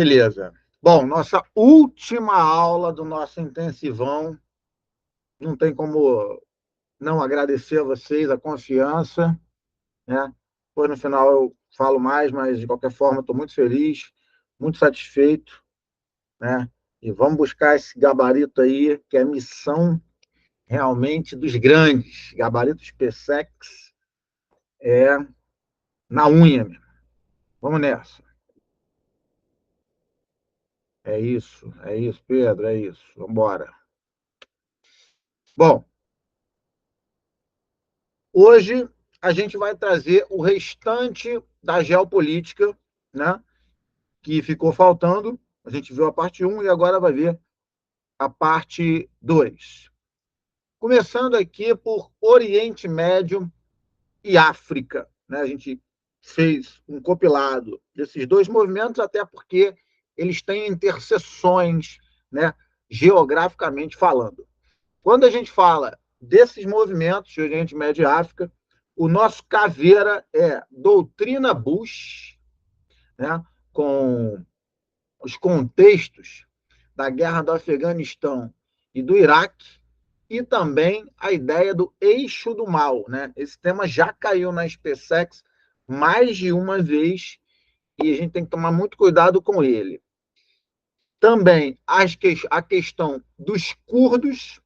Beleza. Bom, nossa última aula do nosso intensivão. Não tem como não agradecer a vocês a confiança, né? Depois, no final, eu falo mais, mas, de qualquer forma, estou muito feliz, muito satisfeito, né? E vamos buscar esse gabarito aí, que é a missão realmente dos grandes. Gabarito SpaceX é na unha, meu. Vamos nessa. É isso, Pedro, é isso. Vamos embora. Bom, hoje a gente vai trazer o restante da geopolítica, né, que ficou faltando. A gente viu a parte 1 e agora vai ver a parte 2. Começando aqui por Oriente Médio e África, né? A gente fez um compilado desses dois movimentos, até porque eles têm interseções, né, geograficamente falando. Quando a gente fala desses movimentos de Oriente Médio e África, o nosso caveira é doutrina Bush, né, com os contextos da guerra do Afeganistão e do Iraque, e também a ideia do eixo do mal. Né? Esse tema já caiu na SpaceX mais de uma vez e a gente tem que tomar muito cuidado com ele. Também a questão dos curdos,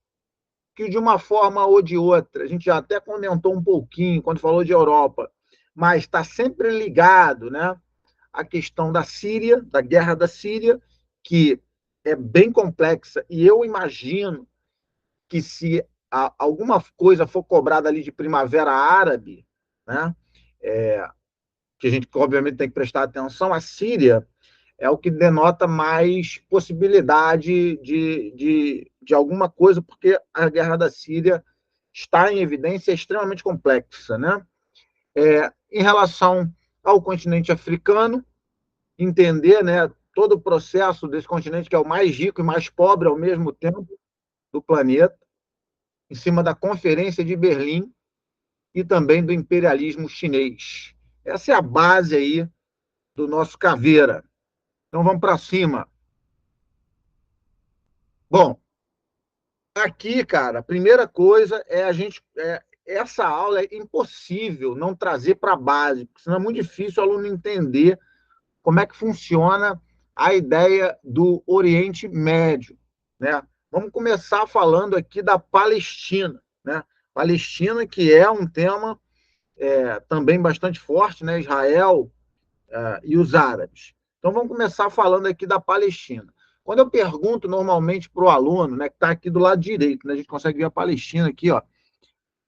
que de uma forma ou de outra, a gente já até comentou um pouquinho quando falou de Europa, mas está sempre ligado, né, à questão da Síria, da guerra da Síria, que é bem complexa, e eu imagino que se alguma coisa for cobrada ali de primavera árabe, né, que a gente obviamente tem que prestar atenção, a Síria é o que denota mais possibilidade de alguma coisa, porque a guerra da Síria está em evidência, é extremamente complexa. Né? Em relação ao continente africano, entender, né, todo o processo desse continente, que é o mais rico e mais pobre ao mesmo tempo do planeta, em cima da Conferência de Berlim e também do imperialismo chinês. Essa é a base aí do nosso caveira. Então vamos para cima. Bom, aqui, cara, a primeira coisa é a gente. Essa aula é impossível não trazer para a base, porque senão é muito difícil o aluno entender como é que funciona a ideia do Oriente Médio. Né? Vamos começar falando aqui da Palestina. Né? Palestina, que é um tema também bastante forte, né? Israel e os árabes. Então, vamos começar falando aqui da Palestina. Quando eu pergunto normalmente para o aluno, né, que está aqui do lado direito, né, a gente consegue ver a Palestina aqui, ó,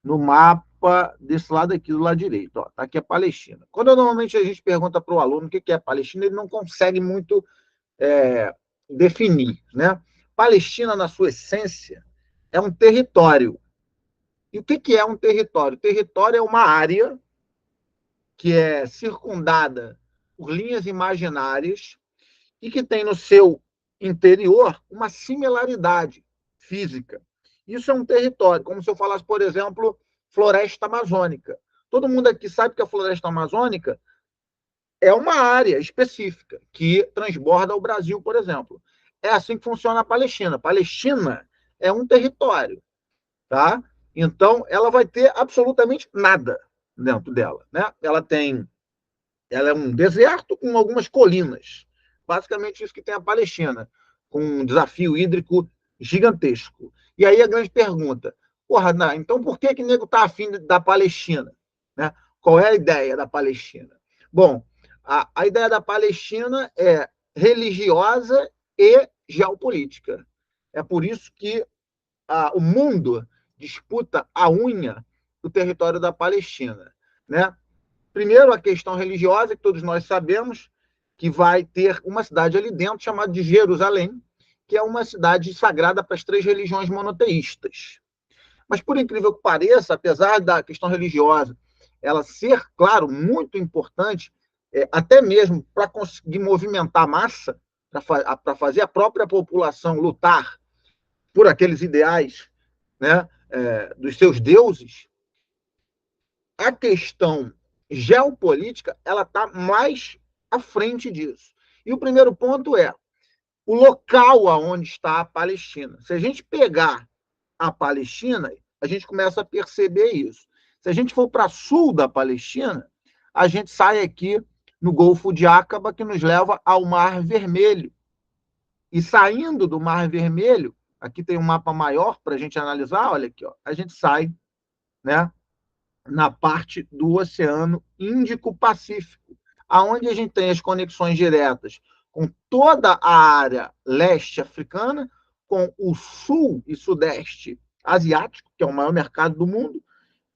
no mapa desse lado aqui, do lado direito. Está aqui a Palestina. Quando normalmente a gente pergunta para o aluno o que é a Palestina, ele não consegue muito definir. Né? Palestina, na sua essência, é um território. E o que é um território? Território é uma área que é circundada por linhas imaginárias e que tem no seu interior uma similaridade física. Isso é um território, como se eu falasse, por exemplo, floresta amazônica. Todo mundo aqui sabe que a floresta amazônica é uma área específica que transborda o Brasil, por exemplo. É assim que funciona a Palestina. A Palestina é um território, tá? Então, ela vai ter absolutamente nada dentro dela, né? Ela é um deserto com algumas colinas. Basicamente isso que tem a Palestina, com um desafio hídrico gigantesco. E aí a grande pergunta, porra, não, então por que o nego está afim da Palestina? Né? Qual é a ideia da Palestina? Bom, a ideia da Palestina é religiosa e geopolítica. É por isso que o mundo disputa a unha do território da Palestina. Né? Primeiro, a questão religiosa, que todos nós sabemos, que vai ter uma cidade ali dentro chamada de Jerusalém, que é uma cidade sagrada para as três religiões monoteístas. Mas, por incrível que pareça, apesar da questão religiosa ela ser, claro, muito importante, até mesmo para conseguir movimentar a massa, para fazer a própria população lutar por aqueles ideais, né, dos seus deuses, a questão geopolítica ela está mais à frente disso. E o primeiro ponto é o local aonde está a Palestina. Se a gente pegar a Palestina, a gente começa a perceber isso. Se a gente for para sul da Palestina, a gente sai aqui no Golfo de Aqaba, que nos leva ao Mar Vermelho. E saindo do Mar Vermelho, aqui tem um mapa maior para a gente analisar, olha aqui, ó, a gente sai, né, na parte do Oceano Índico-Pacífico, aonde a gente tem as conexões diretas com toda a área leste africana, com o sul e sudeste asiático, que é o maior mercado do mundo,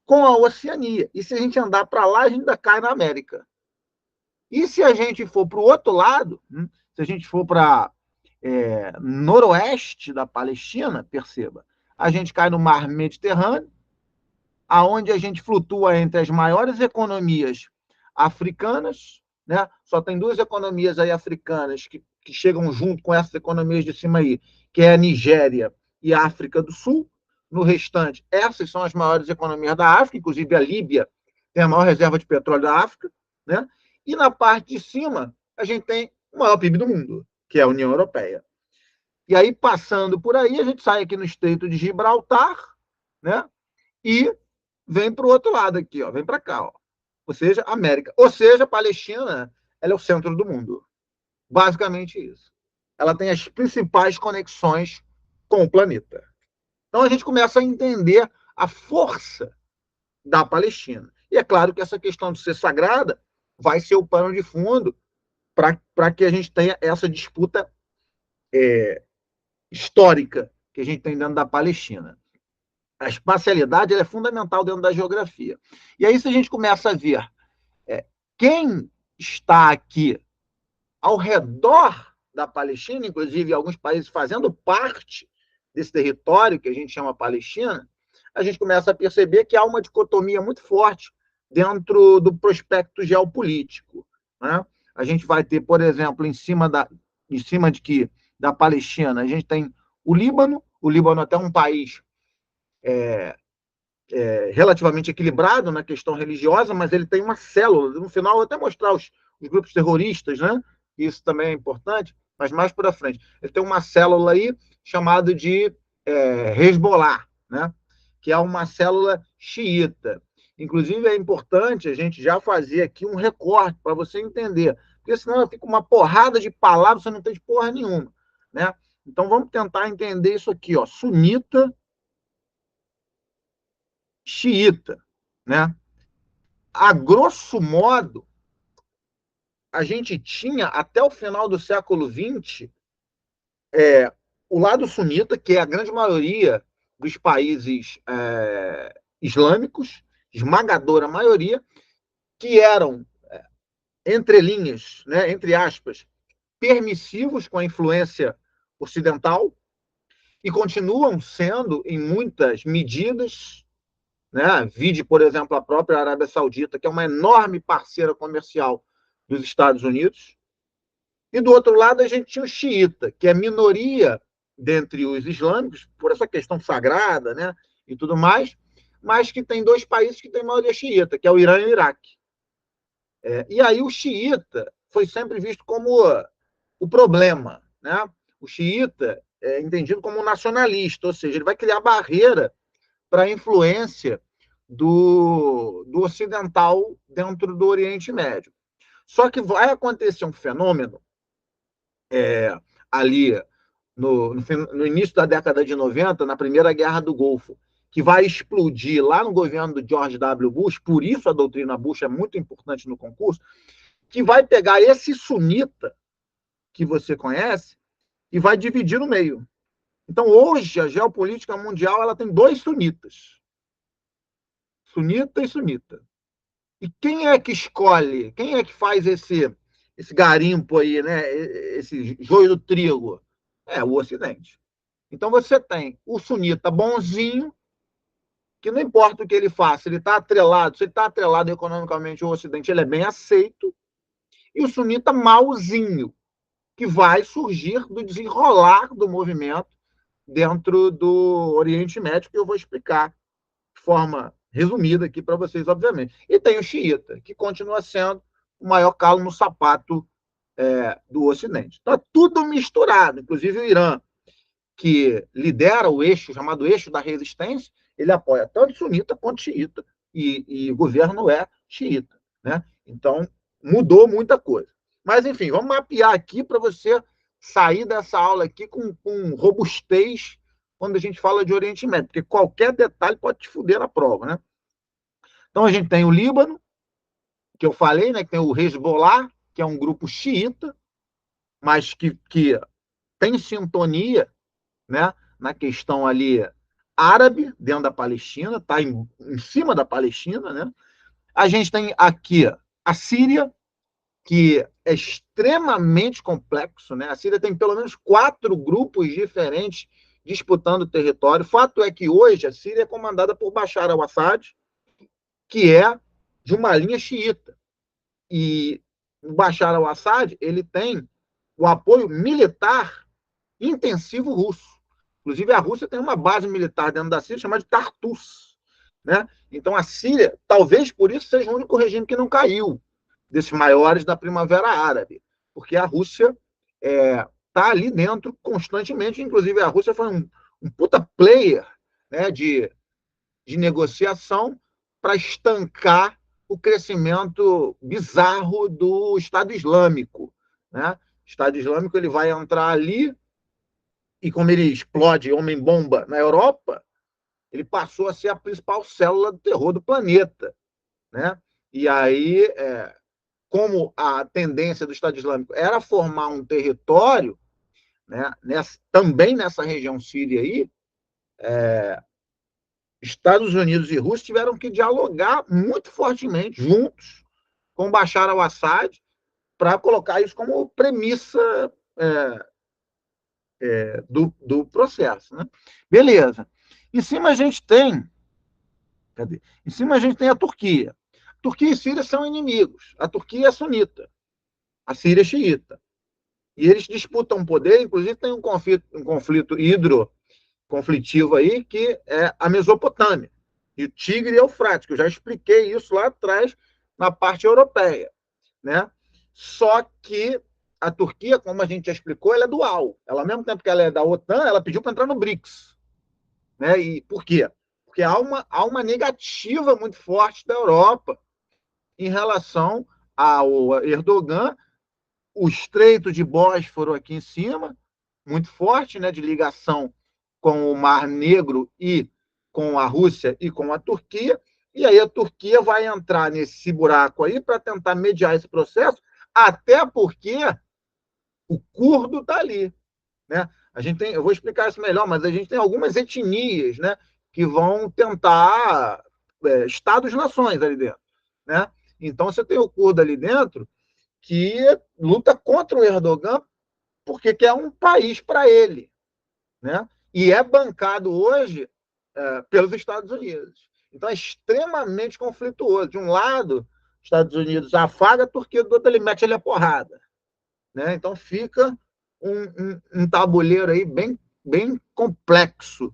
com a Oceania. E se a gente andar para lá, a gente ainda cai na América. E se a gente for para o outro lado, se a gente for para noroeste da Palestina, perceba, a gente cai no Mar Mediterrâneo, aonde a gente flutua entre as maiores economias africanas, né? Só tem duas economias aí africanas que chegam junto com essas economias de cima aí, que é a Nigéria e a África do Sul. No restante, essas são as maiores economias da África, inclusive a Líbia tem a maior reserva de petróleo da África, né? E na parte de cima, a gente tem o maior PIB do mundo, que é a União Europeia. E aí, passando por aí, a gente sai aqui no Estreito de Gibraltar, né? E vem para o outro lado aqui, ó, vem para cá, ó. Ou seja, América. Ou seja, a Palestina, ela é o centro do mundo. Basicamente isso. Ela tem as principais conexões com o planeta. Então a gente começa a entender a força da Palestina. E é claro que essa questão de ser sagrada vai ser o pano de fundo para que a gente tenha essa disputa histórica que a gente tem dentro da Palestina. A espacialidade é fundamental dentro da geografia. E aí, se a gente começa a ver quem está aqui ao redor da Palestina, inclusive alguns países fazendo parte desse território que a gente chama Palestina, a gente começa a perceber que há uma dicotomia muito forte dentro do prospecto geopolítico, né? A gente vai ter, por exemplo, em cima da Palestina, a gente tem o Líbano até um país relativamente equilibrado na questão religiosa, mas ele tem uma célula. No final, eu vou até mostrar os grupos terroristas, né? Isso também é importante, mas mais para frente. Ele tem uma célula aí chamada de Hezbollah, né? Que é uma célula xiita. Inclusive, é importante a gente já fazer aqui um recorte para você entender, porque senão fica uma porrada de palavras, você não tem de porra nenhuma, né? Então, vamos tentar entender isso aqui, ó. Sunita, xiita, né? A grosso modo, a gente tinha, até o final do século XX, o lado sunita, que é a grande maioria dos países islâmicos, esmagadora maioria, que eram, entre linhas, né, entre aspas, permissivos com a influência ocidental e continuam sendo, em muitas medidas, né? Vide, por exemplo, a própria Arábia Saudita, que é uma enorme parceira comercial dos Estados Unidos. E do outro lado, a gente tinha o xiita, que é minoria dentre os islâmicos, por essa questão sagrada, né? E tudo mais, mas que tem dois países que têm maioria xiita, que é o Irã e o Iraque. E aí o xiita foi sempre visto como o problema, né? O xiita é entendido como um nacionalista, ou seja, ele vai criar barreira para a influência do ocidental dentro do Oriente Médio. Só que vai acontecer um fenômeno ali no início da década de 90, na Primeira Guerra do Golfo, que vai explodir lá no governo do George W. Bush, por isso a doutrina Bush é muito importante no concurso, que vai pegar esse sunita que você conhece e vai dividir no meio. Então, hoje, a geopolítica mundial ela tem dois sunitas. Sunita e sunita. E quem é que escolhe? Quem é que faz esse garimpo aí, né? Esse joio do trigo? É o Ocidente. Então você tem o sunita bonzinho, que não importa o que ele faça, ele está atrelado, se ele está atrelado economicamente ao Ocidente, ele é bem aceito, e o sunita malzinho, que vai surgir do desenrolar do movimento dentro do Oriente Médio, que eu vou explicar de forma resumida aqui para vocês, obviamente. E tem o xiita, que continua sendo o maior calo no sapato do Ocidente. Está tudo misturado, inclusive o Irã, que lidera o eixo, chamado eixo da resistência, ele apoia tanto sunita quanto xiita, e o governo é xiita. Né? Então, mudou muita coisa. Mas, enfim, vamos mapear aqui para você sair dessa aula aqui com robustez quando a gente fala de Oriente Médio, porque qualquer detalhe pode te fuder na prova. Né? Então, a gente tem o Líbano, que eu falei, né, que tem o Hezbollah, que é um grupo xiita, mas que tem sintonia, né, na questão ali árabe, dentro da Palestina, está em cima da Palestina. Né? A gente tem aqui a Síria, que é extremamente complexo. Né? A Síria tem pelo menos 4 grupos diferentes disputando o território. Fato é que hoje a Síria é comandada por Bashar al-Assad, que é de uma linha xiita. E o Bashar al-Assad ele tem o apoio militar intensivo russo. Inclusive, a Rússia tem uma base militar dentro da Síria chamada de Tartus. Né? Então, a Síria, talvez por isso, seja o único regime que não caiu desses maiores da Primavera Árabe, porque a Rússia está ali dentro constantemente. Inclusive, a Rússia foi um puta player, né, de negociação para estancar o crescimento bizarro do Estado Islâmico. Né? O Estado Islâmico ele vai entrar ali e como ele explode homem-bomba na Europa, ele passou a ser a principal célula do terror do planeta. Né? E aí, como a tendência do Estado Islâmico era formar um território, né, também nessa região síria aí, Estados Unidos e Rússia tiveram que dialogar muito fortemente, juntos, com Bashar al-Assad, para colocar isso como premissa do processo. Né? Beleza. Em cima a gente tem. Cadê? Em cima a gente tem a Turquia. Turquia e Síria são inimigos. A Turquia é sunita, a Síria é xiita. E eles disputam poder, inclusive tem um conflito hidroconflitivo aí, que é a Mesopotâmia, e o Tigre e o Eufrates, que eu já expliquei isso lá atrás na parte europeia. Né? Só que a Turquia, como a gente já explicou, ela é dual. Ela, ao mesmo tempo que ela é da OTAN, ela pediu para entrar no BRICS. Né? E por quê? Porque há uma negativa muito forte da Europa em relação ao Erdogan, o Estreito de Bósforo aqui em cima, muito forte, né, de ligação com o Mar Negro e com a Rússia e com a Turquia, e aí a Turquia vai entrar nesse buraco aí para tentar mediar esse processo, até porque o curdo está ali. Né? A gente tem, eu vou explicar isso melhor, mas a gente tem algumas etnias, né, que vão tentar estados-nações ali dentro. Né? Então, você tem o curdo ali dentro que luta contra o Erdogan porque quer um país para ele. Né? E é bancado hoje pelos Estados Unidos. Então, é extremamente conflituoso. De um lado, os Estados Unidos afaga a Turquia, do outro ele mete ele a porrada. Né? Então, fica um tabuleiro aí bem complexo,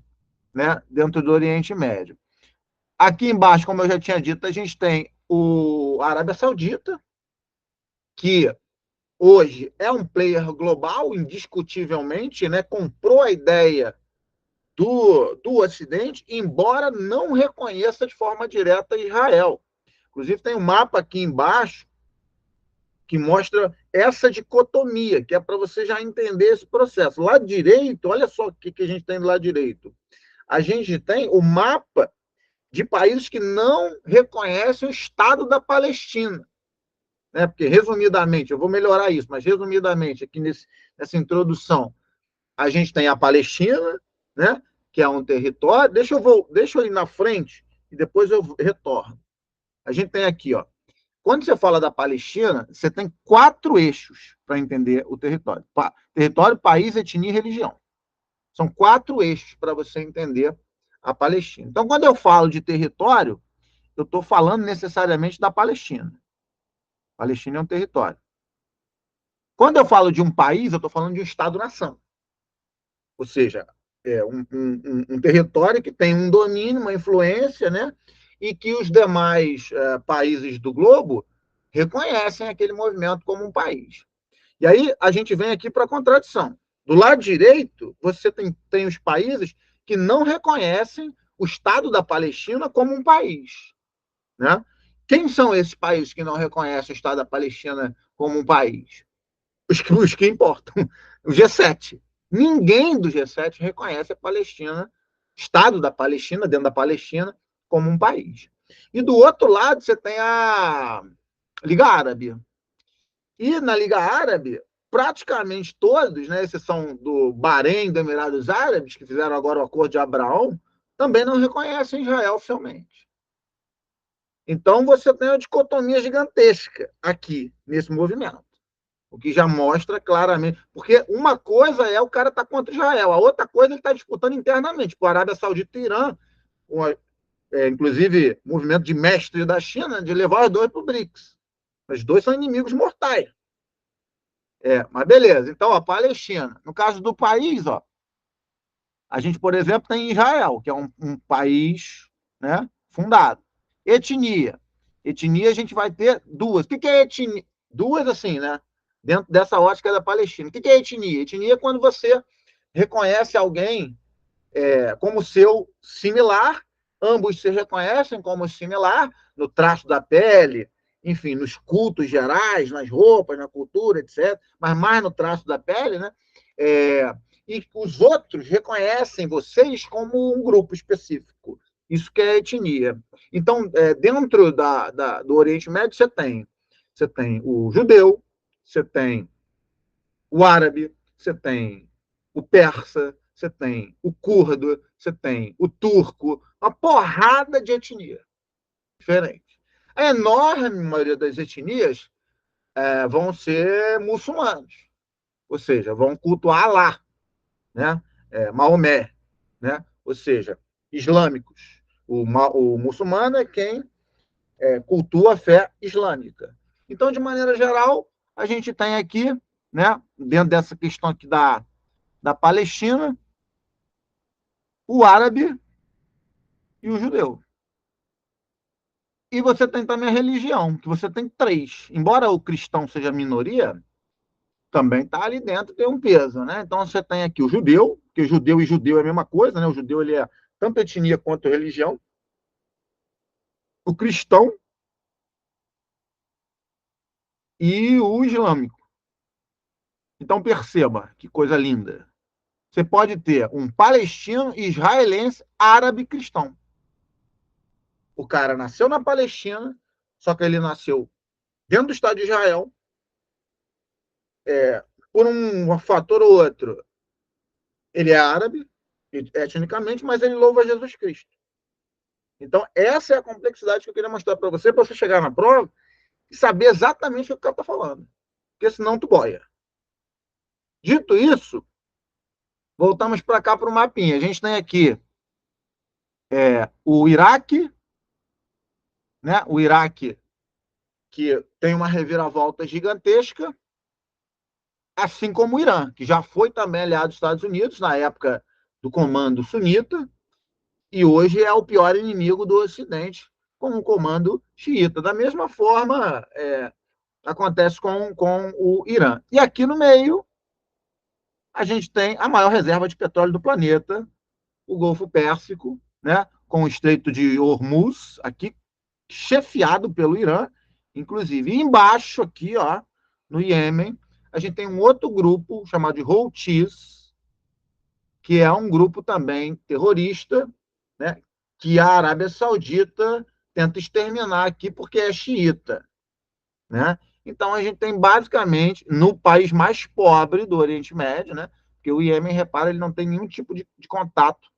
né, dentro do Oriente Médio. Aqui embaixo, como eu já tinha dito, a gente tem a Arábia Saudita, que hoje é um player global, indiscutivelmente, né, comprou a ideia do Ocidente, embora não reconheça de forma direta Israel. Inclusive, tem um mapa aqui embaixo que mostra essa dicotomia, que é para você já entender esse processo. Lado direito, olha só o que a gente tem do lado direito. A gente tem o mapa de países que não reconhecem o Estado da Palestina. Né? Porque, resumidamente, eu vou melhorar isso, mas resumidamente, aqui nessa introdução, a gente tem a Palestina, né? Que é um território. Deixa eu ir na frente e depois eu retorno. A gente tem aqui, ó. Quando você fala da Palestina, você tem 4 eixos para entender o território. Território, país, etnia e religião. São 4 eixos para você entender a Palestina. Então, quando eu falo de território, eu estou falando necessariamente da Palestina. A Palestina é um território. Quando eu falo de um país, eu estou falando de um Estado-nação. Ou seja, é um território que tem um domínio, uma influência, né? E que os demais países do globo reconhecem aquele movimento como um país. E aí a gente vem aqui para a contradição. Do lado direito, você tem os países que não reconhecem o Estado da Palestina como um país. Né? Quem são esses países que não reconhecem o Estado da Palestina como um país? Os que importam. O G7. Ninguém do G7 reconhece a Palestina, Estado da Palestina, dentro da Palestina, como um país. E do outro lado, você tem a Liga Árabe. E na Liga Árabe, praticamente todos, né, exceção do Bahrein, dos Emirados Árabes, que fizeram agora o Acordo de Abraão, também não reconhecem Israel oficialmente. Então, você tem uma dicotomia gigantesca aqui, nesse movimento. O que já mostra claramente. Porque uma coisa é o cara estar tá contra Israel, a outra coisa é ele está disputando internamente. Com a Arábia Saudita e Irã, inclusive, movimento de mestre da China, de levar os dois para o BRICS. Os dois são inimigos mortais. Mas beleza. Então, a Palestina. No caso do país, a gente, por exemplo, tem Israel, que é um país, né, fundado. Etnia. Etnia a gente vai ter duas. O que é etnia? Duas, assim, né? Dentro dessa ótica da Palestina. O que é etnia? Etnia é quando você reconhece alguém como seu similar, ambos se reconhecem como similar no traço da pele, enfim, nos cultos gerais, nas roupas, na cultura, etc., mas mais no traço da pele, né? E os outros reconhecem vocês como um grupo específico. Isso que é etnia. Então, dentro do Oriente Médio, você tem o judeu, você tem o árabe, você tem o persa, você tem o curdo, você tem o turco, uma porrada de etnia diferente. A enorme maioria das etnias vão ser muçulmanos, ou seja, vão cultuar Alá, né? Maomé, né? Ou seja, islâmicos. O muçulmano é quem cultua a fé islâmica. Então, de maneira geral, a gente tem aqui, né, dentro dessa questão aqui da Palestina, o árabe e o judeu. E você tem também a religião, que você tem três. Embora o cristão seja minoria, também está ali dentro, tem um peso, né? Então você tem aqui o judeu, que judeu e judeu é a mesma coisa, né? O judeu ele é tanto etnia quanto religião. O cristão e o islâmico. Então perceba que coisa linda. Você pode ter um palestino, israelense, árabe cristão. O cara nasceu na Palestina, só que ele nasceu dentro do Estado de Israel, por um fator ou outro, ele é árabe, etnicamente, mas ele louva Jesus Cristo. Então, essa é a complexidade que eu queria mostrar para você chegar na prova e saber exatamente o que o cara está falando. Porque senão tu boia. Dito isso, voltamos para cá para o mapinha. A gente tem aqui o Iraque, né? O Iraque que tem uma reviravolta gigantesca, assim como o Irã, que já foi também aliado dos Estados Unidos na época do comando sunita, e hoje é o pior inimigo do Ocidente com o comando xiita. Da mesma forma, acontece com o Irã. E aqui no meio, a gente tem a maior reserva de petróleo do planeta, o Golfo Pérsico, né, com o Estreito de Hormuz, aqui chefiado pelo Irã, inclusive. E embaixo, aqui, no Iêmen, a gente tem um outro grupo chamado de Houthis, que é um grupo também terrorista, né, que a Arábia Saudita tenta exterminar aqui porque é xiita. Né? Então, a gente tem basicamente, no país mais pobre do Oriente Médio, né, porque o Iêmen, repara, ele não tem nenhum tipo de contato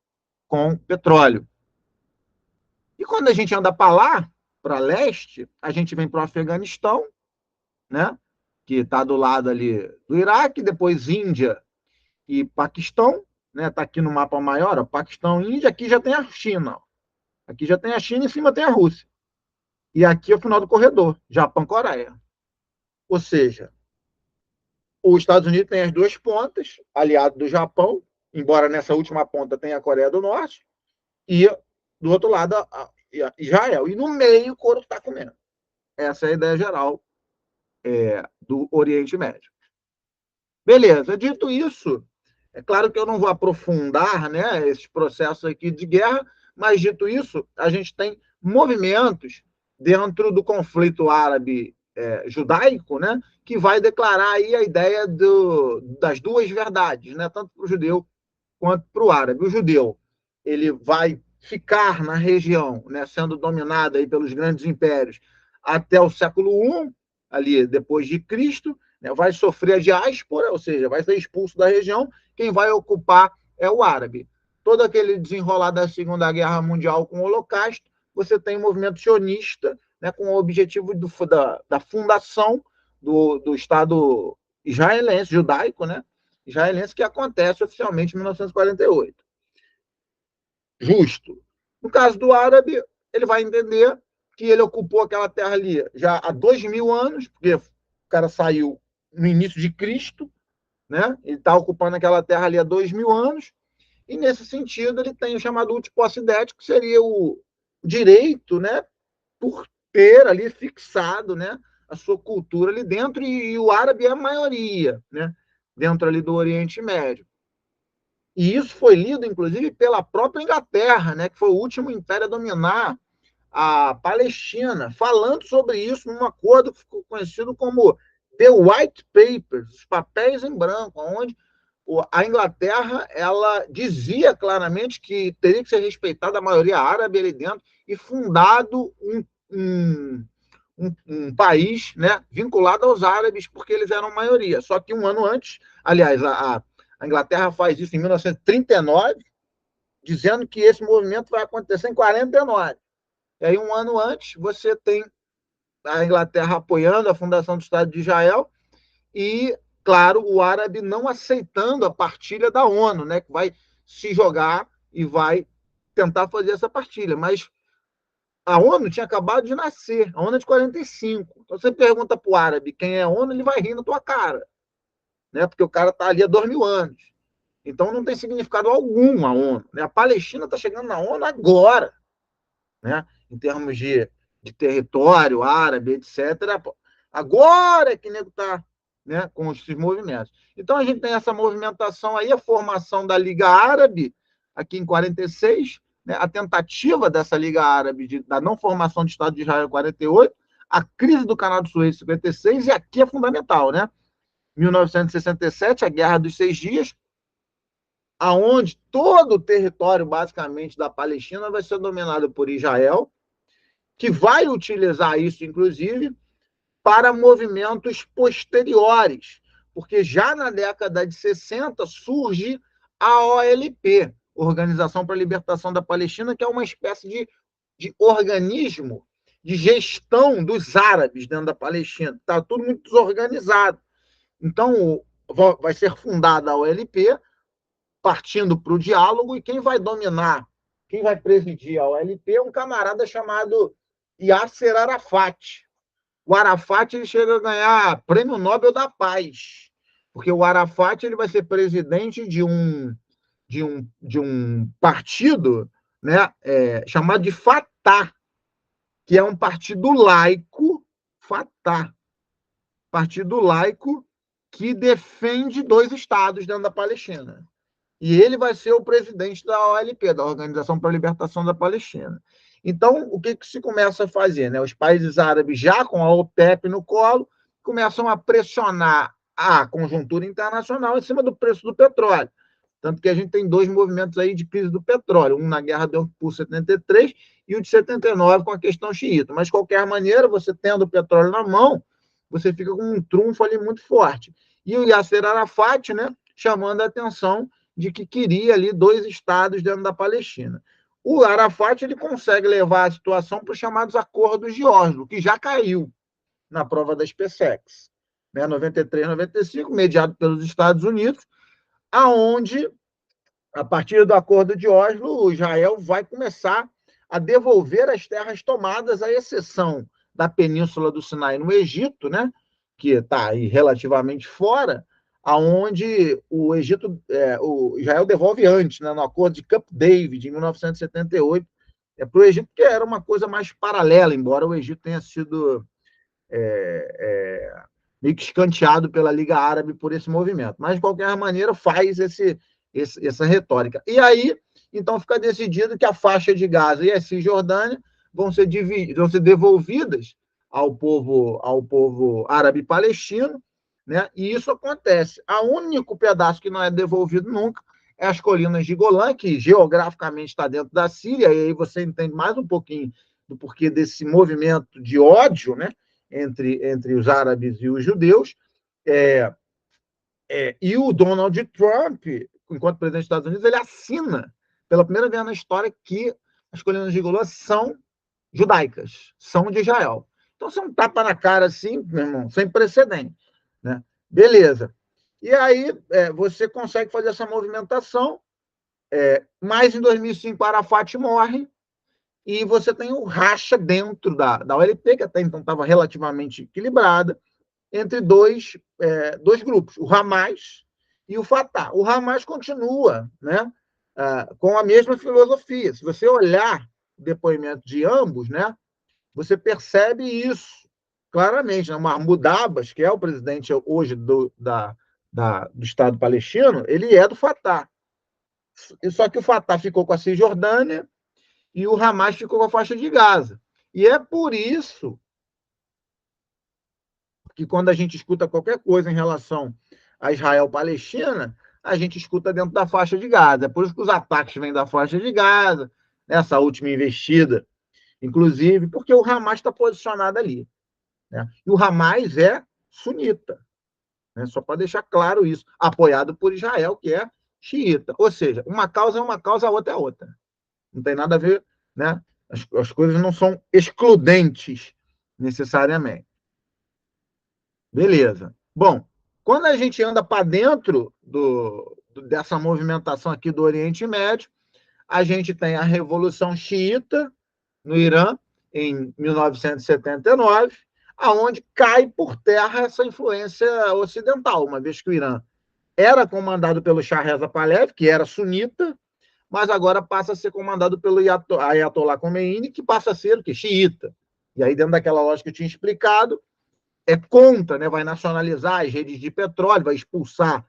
com petróleo. E quando a gente anda para lá, para leste, a gente vem para o Afeganistão, né, que está do lado ali do Iraque, depois Índia e Paquistão, né, está aqui no mapa maior, Paquistão e Índia, aqui já tem a China. Aqui já tem a China e em cima tem a Rússia. E aqui é o final do corredor, Japão-Coreia. Ou seja, os Estados Unidos tem as duas pontas, aliado do Japão, embora nessa última ponta tenha a Coreia do Norte, e do outro lado a Israel. E no meio o couro está comendo. Essa é a ideia geral do Oriente Médio. Beleza, dito isso, é claro que eu não vou aprofundar, né, esses processos aqui de guerra, mas dito isso, a gente tem movimentos dentro do conflito árabe judaico, né, que vai declarar aí a ideia das duas verdades, né, tanto para o judeu quanto para o árabe. O judeu ele vai ficar na região, né, sendo dominado aí pelos grandes impérios até o século I, ali depois de Cristo, né, vai sofrer a diáspora, ou seja, vai ser expulso da região. Quem vai ocupar é o árabe. Todo aquele desenrolar da Segunda Guerra Mundial com o Holocausto, você tem um movimento sionista, né, com o objetivo da fundação do Estado israelense, judaico, né, israelense, que acontece oficialmente em 1948. Justo. No caso do árabe, ele vai entender que ele ocupou aquela terra ali já há 2.000 anos, porque o cara saiu no início de Cristo, né? Ele está ocupando aquela terra ali há 2.000 anos, e nesse sentido ele tem o chamado ultipossidético, que seria o direito, né, por ter ali fixado, né, a sua cultura ali dentro, e o árabe é a maioria, né, dentro ali do Oriente Médio. E isso foi lido, inclusive, pela própria Inglaterra, né, que foi o último império a dominar a Palestina, falando sobre isso num acordo que ficou conhecido como The White Papers, os papéis em branco, onde a Inglaterra ela dizia claramente que teria que ser respeitada a maioria árabe ali dentro e fundado um país, né, vinculado aos árabes, porque eles eram maioria. Só que um ano antes, aliás, a Inglaterra faz isso em 1939, dizendo que esse movimento vai acontecer em 49. E aí, um ano antes, você tem a Inglaterra apoiando a fundação do Estado de Israel e, claro, o árabe não aceitando a partilha da ONU, né, que vai se jogar e vai tentar fazer essa partilha. Mas a ONU tinha acabado de nascer, a ONU é de 45. Então, você pergunta para o árabe quem é a ONU, ele vai rir na tua cara, né, porque o cara está ali há 2.000 anos. Então, não tem significado algum a ONU. Né? A Palestina está chegando na ONU agora, né? Em termos de território árabe, etc. Agora é que o nego está, né, com esses movimentos. Então, a gente tem essa movimentação aí, a formação da Liga Árabe, aqui em 46, né, a tentativa dessa Liga Árabe da não formação de Estado de Israel em 48, a crise do Canal do Suez em 56, e aqui é fundamental, né? 1967, a Guerra dos Seis Dias, aonde todo o território, basicamente, da Palestina vai ser dominado por Israel, que vai utilizar isso, inclusive, para movimentos posteriores, porque já na década de 60 surge a OLP, Organização para a Libertação da Palestina, que é uma espécie de organismo de gestão dos árabes dentro da Palestina. Está tudo muito desorganizado. Então, vai ser fundada a OLP, partindo para o diálogo, e quem vai dominar, quem vai presidir a OLP é um camarada chamado Yasser Arafat. O Arafat ele chega a ganhar Prêmio Nobel da Paz, porque o Arafat ele vai ser presidente de um partido, né, chamado de Fatah, que é um partido laico, Fatah, partido laico que defende dois estados dentro da Palestina. E ele vai ser o presidente da OLP, da Organização para a Libertação da Palestina. Então, o que se começa a fazer? Né? Os países árabes, já com a OPEP no colo, começam a pressionar a conjuntura internacional em cima do preço do petróleo. Tanto que a gente tem dois movimentos aí de crise do petróleo, um na Guerra de Yom Kippur 73 e o de 79 com a questão xiita. Mas, de qualquer maneira, você tendo o petróleo na mão, você fica com um trunfo ali muito forte. E o Yasser Arafat, né, chamando a atenção de que queria ali dois estados dentro da Palestina. O Arafat ele consegue levar a situação para os chamados acordos de Oslo, que já caiu na prova das PSEX, né, 93, 95, mediado pelos Estados Unidos, aonde, a partir do acordo de Oslo, o Israel vai começar a devolver as terras tomadas, à exceção da península do Sinai no Egito, né, que está aí relativamente fora, aonde o Egito, o Israel devolve antes, né, no acordo de Camp David, em 1978, para o Egito, que era uma coisa mais paralela, embora o Egito tenha sido meio que escanteado pela Liga Árabe por esse movimento. Mas, de qualquer maneira, faz essa retórica. E aí, então, fica decidido que a faixa de Gaza e a Cisjordânia vão ser devolvidas ao povo árabe palestino, né? E isso acontece. O único pedaço que não é devolvido nunca é as colinas de Golã, que geograficamente está dentro da Síria, e aí você entende mais um pouquinho do porquê desse movimento de ódio, né? Entre os árabes e os judeus. E o Donald Trump, enquanto presidente dos Estados Unidos, ele assina pela primeira vez na história que as colinas de Golã são judaicas, são de Israel. Então, você um tapa na cara assim, meu irmão, sem precedente. Né? Beleza. E aí você consegue fazer essa movimentação, mas em 2005 Arafat morre, e você tem o racha dentro da OLP, que até então estava relativamente equilibrada, entre dois grupos, o Hamas e o Fatah. O Hamas continua, né, com a mesma filosofia. Se você olhar o depoimento de ambos, né, você percebe isso claramente. Né? O Mahmoud Abbas, que é o presidente hoje do Estado palestino, ele é do Fatah. Só que o Fatah ficou com a Cisjordânia e o Hamas ficou com a faixa de Gaza. E é por isso que quando a gente escuta qualquer coisa em relação a Israel-Palestina, a gente escuta dentro da faixa de Gaza. É por isso que os ataques vêm da faixa de Gaza, nessa última investida, inclusive, porque o Hamas está posicionado ali. Né? E o Hamas é sunita, né? Só para deixar claro isso, apoiado por Israel, que é xiita. Ou seja, uma causa é uma causa, a outra é outra. Não tem nada a ver, né? As coisas não são excludentes necessariamente. Beleza. Bom, quando a gente anda para dentro dessa movimentação aqui do Oriente Médio, a gente tem a Revolução Xiita no Irã, em 1979, aonde cai por terra essa influência ocidental, uma vez que o Irã era comandado pelo Shah Reza Pahlavi, que era sunita, mas agora passa a ser comandado pelo Ayatollah Khomeini, que passa a ser o quê? Xiita. E aí, dentro daquela lógica que eu tinha explicado, contra, né? Vai nacionalizar as redes de petróleo, vai expulsar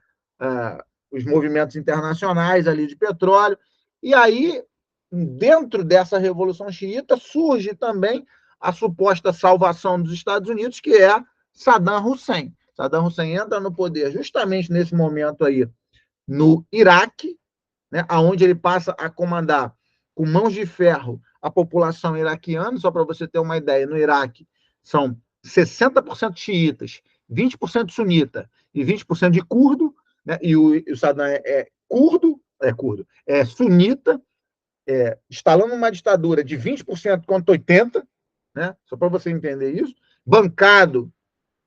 os movimentos internacionais ali de petróleo. E aí, dentro dessa Revolução Xiita, surge também a suposta salvação dos Estados Unidos, que é Saddam Hussein. Saddam Hussein entra no poder justamente nesse momento aí no Iraque, né, onde ele passa a comandar com mãos de ferro a população iraquiana. Só para você ter uma ideia, no Iraque são 60% xiitas, 20% sunita e 20% de curdo, né? E o Saddam é sunita, instalando uma ditadura de 20% contra 80%, né? Só para você entender isso, bancado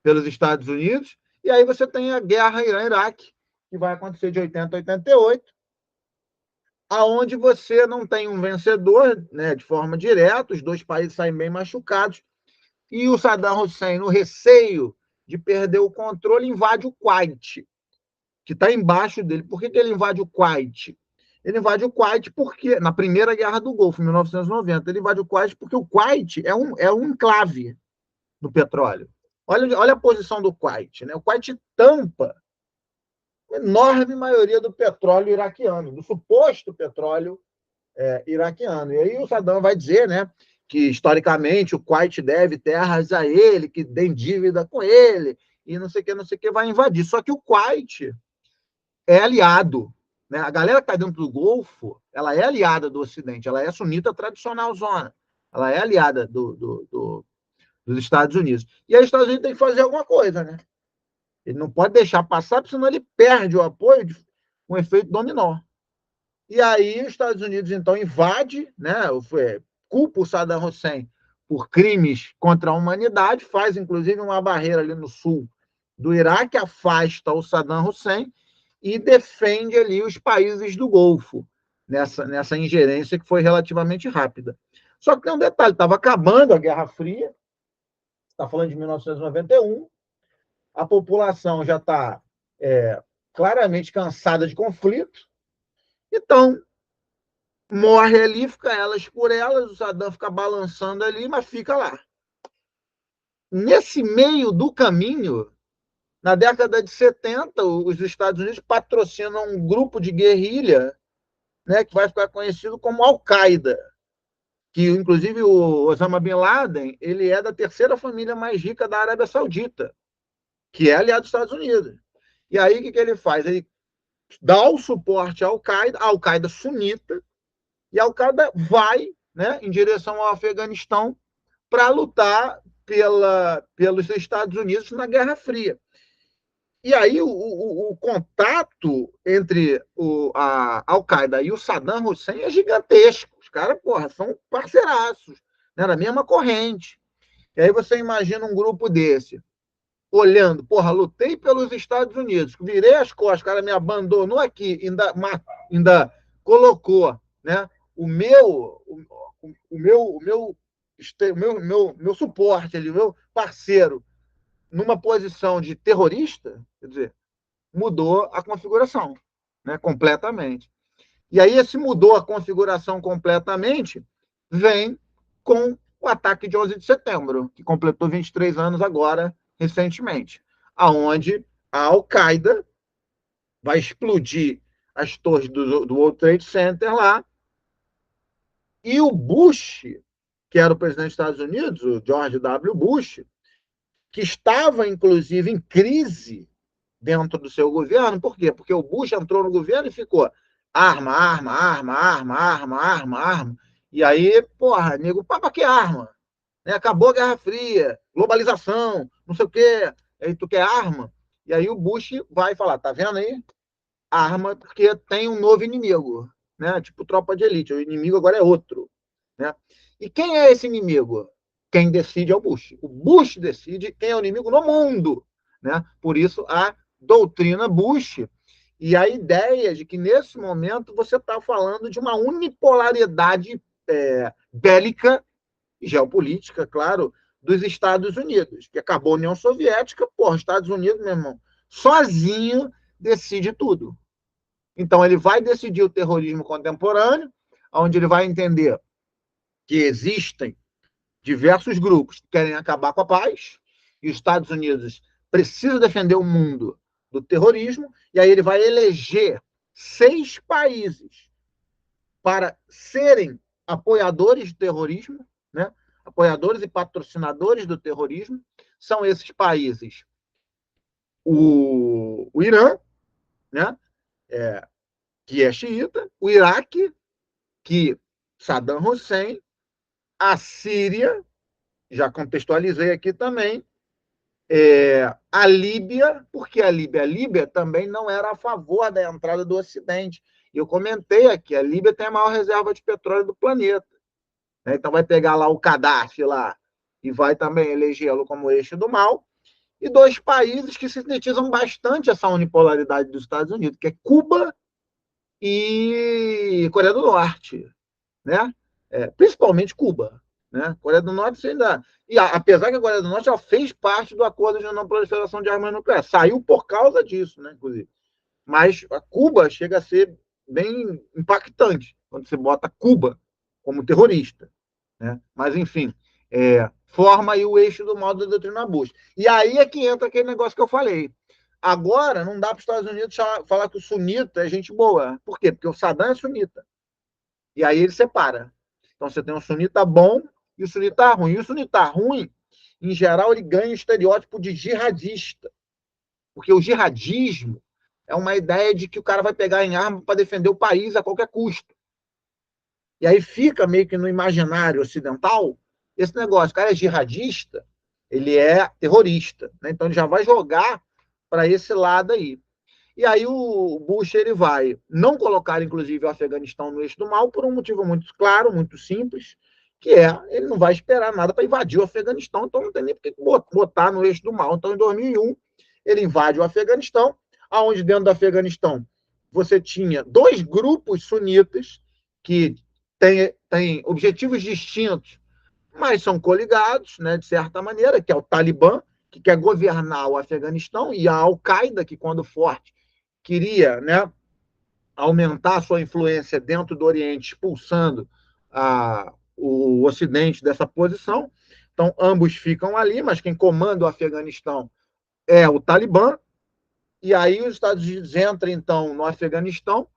pelos Estados Unidos, e aí você tem a guerra Irã-Iraque, que vai acontecer de 80 a 88, aonde você não tem um vencedor, né, de forma direta, os dois países saem bem machucados, e o Saddam Hussein, no receio de perder o controle, invade o Kuwait, que está embaixo dele. Por que ele invade o Kuwait? Ele invade o Kuwait porque, na Primeira Guerra do Golfo, em 1990, ele invade o Kuwait porque o Kuwait é um enclave no petróleo. Olha a posição do Kuwait. Né? O Kuwait tampa a enorme maioria do petróleo iraquiano, do suposto petróleo iraquiano. E aí o Saddam vai dizer, né, que historicamente o Kuwait deve terras a ele, que tem dívida com ele, e não sei o que, vai invadir. Só que o Kuwait é aliado. Né? A galera que está dentro do Golfo, ela é aliada do Ocidente, ela é sunita tradicional zona, ela é aliada dos Estados Unidos. E aí os Estados Unidos tem que fazer alguma coisa, né? Ele não pode deixar passar, porque senão ele perde o apoio com um efeito dominó. E aí os Estados Unidos, então, invade, né, culpa o Saddam Hussein por crimes contra a humanidade, faz, inclusive, uma barreira ali no sul do Iraque, afasta o Saddam Hussein e defende ali os países do Golfo, nessa ingerência que foi relativamente rápida. Só que tem um detalhe, estava acabando a Guerra Fria, está falando de 1991, a população já está claramente cansada de conflito, então morre ali, fica elas por elas, o Saddam fica balançando ali, mas fica lá. Nesse meio do caminho, Na década de 70, os Estados Unidos patrocinam um grupo de guerrilha, né, que vai ficar conhecido como Al-Qaeda, que inclusive o Osama Bin Laden, ele é da terceira família mais rica da Arábia Saudita, que é aliado dos Estados Unidos. E aí o que ele faz? Ele dá o suporte à Al-Qaeda sunita, e a Al-Qaeda vai, né, em direção ao Afeganistão para lutar pelos Estados Unidos na Guerra Fria. E aí o contato entre a Al-Qaeda e o Saddam Hussein é gigantesco. Os caras, porra, são parceiraços, né, na mesma corrente. E aí você imagina um grupo desse, olhando, porra, lutei pelos Estados Unidos, virei as costas, o cara me abandonou aqui, ainda colocou, né, o meu suporte ali, o meu parceiro, numa posição de terrorista, quer dizer, mudou a configuração, né, completamente. E aí, esse mudou a configuração completamente, vem com o ataque de 11 de setembro, que completou 23 anos agora, recentemente, aonde a Al-Qaeda vai explodir as torres do World Trade Center lá, e o Bush, que era o presidente dos Estados Unidos, o George W. Bush, que estava, inclusive, em crise dentro do seu governo. Por quê? Porque o Bush entrou no governo e ficou arma, arma, arma, arma, arma, arma, arma. E aí, porra, nego, pra que arma? Né? Acabou a Guerra Fria, globalização, não sei o quê. Aí tu quer arma? E aí o Bush vai falar, tá vendo aí? Arma porque tem um novo inimigo, né? Tipo tropa de elite. O inimigo agora é outro, né? E quem é esse inimigo? Quem decide é o Bush. O Bush decide quem é o inimigo no mundo, né? Por isso a doutrina Bush e a ideia de que nesse momento você está falando de uma unipolaridade bélica e geopolítica, claro, dos Estados Unidos, que acabou a União Soviética, porra, Estados Unidos, meu irmão, sozinho decide tudo. Então ele vai decidir o terrorismo contemporâneo, onde ele vai entender que existem diversos grupos que querem acabar com a paz, e os Estados Unidos precisam defender o mundo do terrorismo, e aí ele vai eleger 6 países para serem apoiadores do terrorismo, né? Apoiadores e patrocinadores do terrorismo. São esses países o Irã, né? Que é xiita, o Iraque, que Saddam Hussein, a Síria, já contextualizei aqui também, a Líbia, porque a Líbia também não era a favor da entrada do Ocidente. Eu comentei aqui, a Líbia tem a maior reserva de petróleo do planeta. Né? Então vai pegar lá o Gaddafi lá e vai também elegê-lo como eixo do mal. E 2 países que sintetizam bastante essa unipolaridade dos Estados Unidos, que é Cuba e Coreia do Norte, né? Principalmente Cuba, né? Coreia do Norte ainda, e apesar que a Coreia do Norte já fez parte do acordo de não proliferação de armas nucleares, saiu por causa disso, né? Inclusive, mas a Cuba chega a ser bem impactante quando você bota Cuba como terrorista, né? Mas enfim, forma aí o eixo do mal da doutrina Bush. E aí é que entra aquele negócio que eu falei. Agora, não dá para os Estados Unidos falar que o sunita é gente boa. Por quê? Porque o Saddam é sunita. E aí ele separa. Então você tem um sunita bom e o sunita ruim. E o sunita ruim, em geral, ele ganha o estereótipo de jihadista. Porque o jihadismo é uma ideia de que o cara vai pegar em arma para defender o país a qualquer custo. E aí fica meio que no imaginário ocidental esse negócio. O cara é jihadista, ele é terrorista. Né? Então ele já vai jogar para esse lado aí. E aí o Bush ele vai não colocar, inclusive, o Afeganistão no eixo do mal por um motivo muito claro, muito simples, que ele não vai esperar nada para invadir o Afeganistão, então não tem nem por que botar no eixo do mal. Então, em 2001, ele invade o Afeganistão, aonde dentro do Afeganistão você tinha 2 grupos sunitas que têm objetivos distintos, mas são coligados, né, de certa maneira, que é o Talibã, que quer governar o Afeganistão, e a Al-Qaeda, que quando forte queria, né, aumentar a sua influência dentro do Oriente, expulsando o Ocidente dessa posição. Então, ambos ficam ali, mas quem comanda o Afeganistão é o Talibã, e aí os Estados Unidos entram, então, no Afeganistão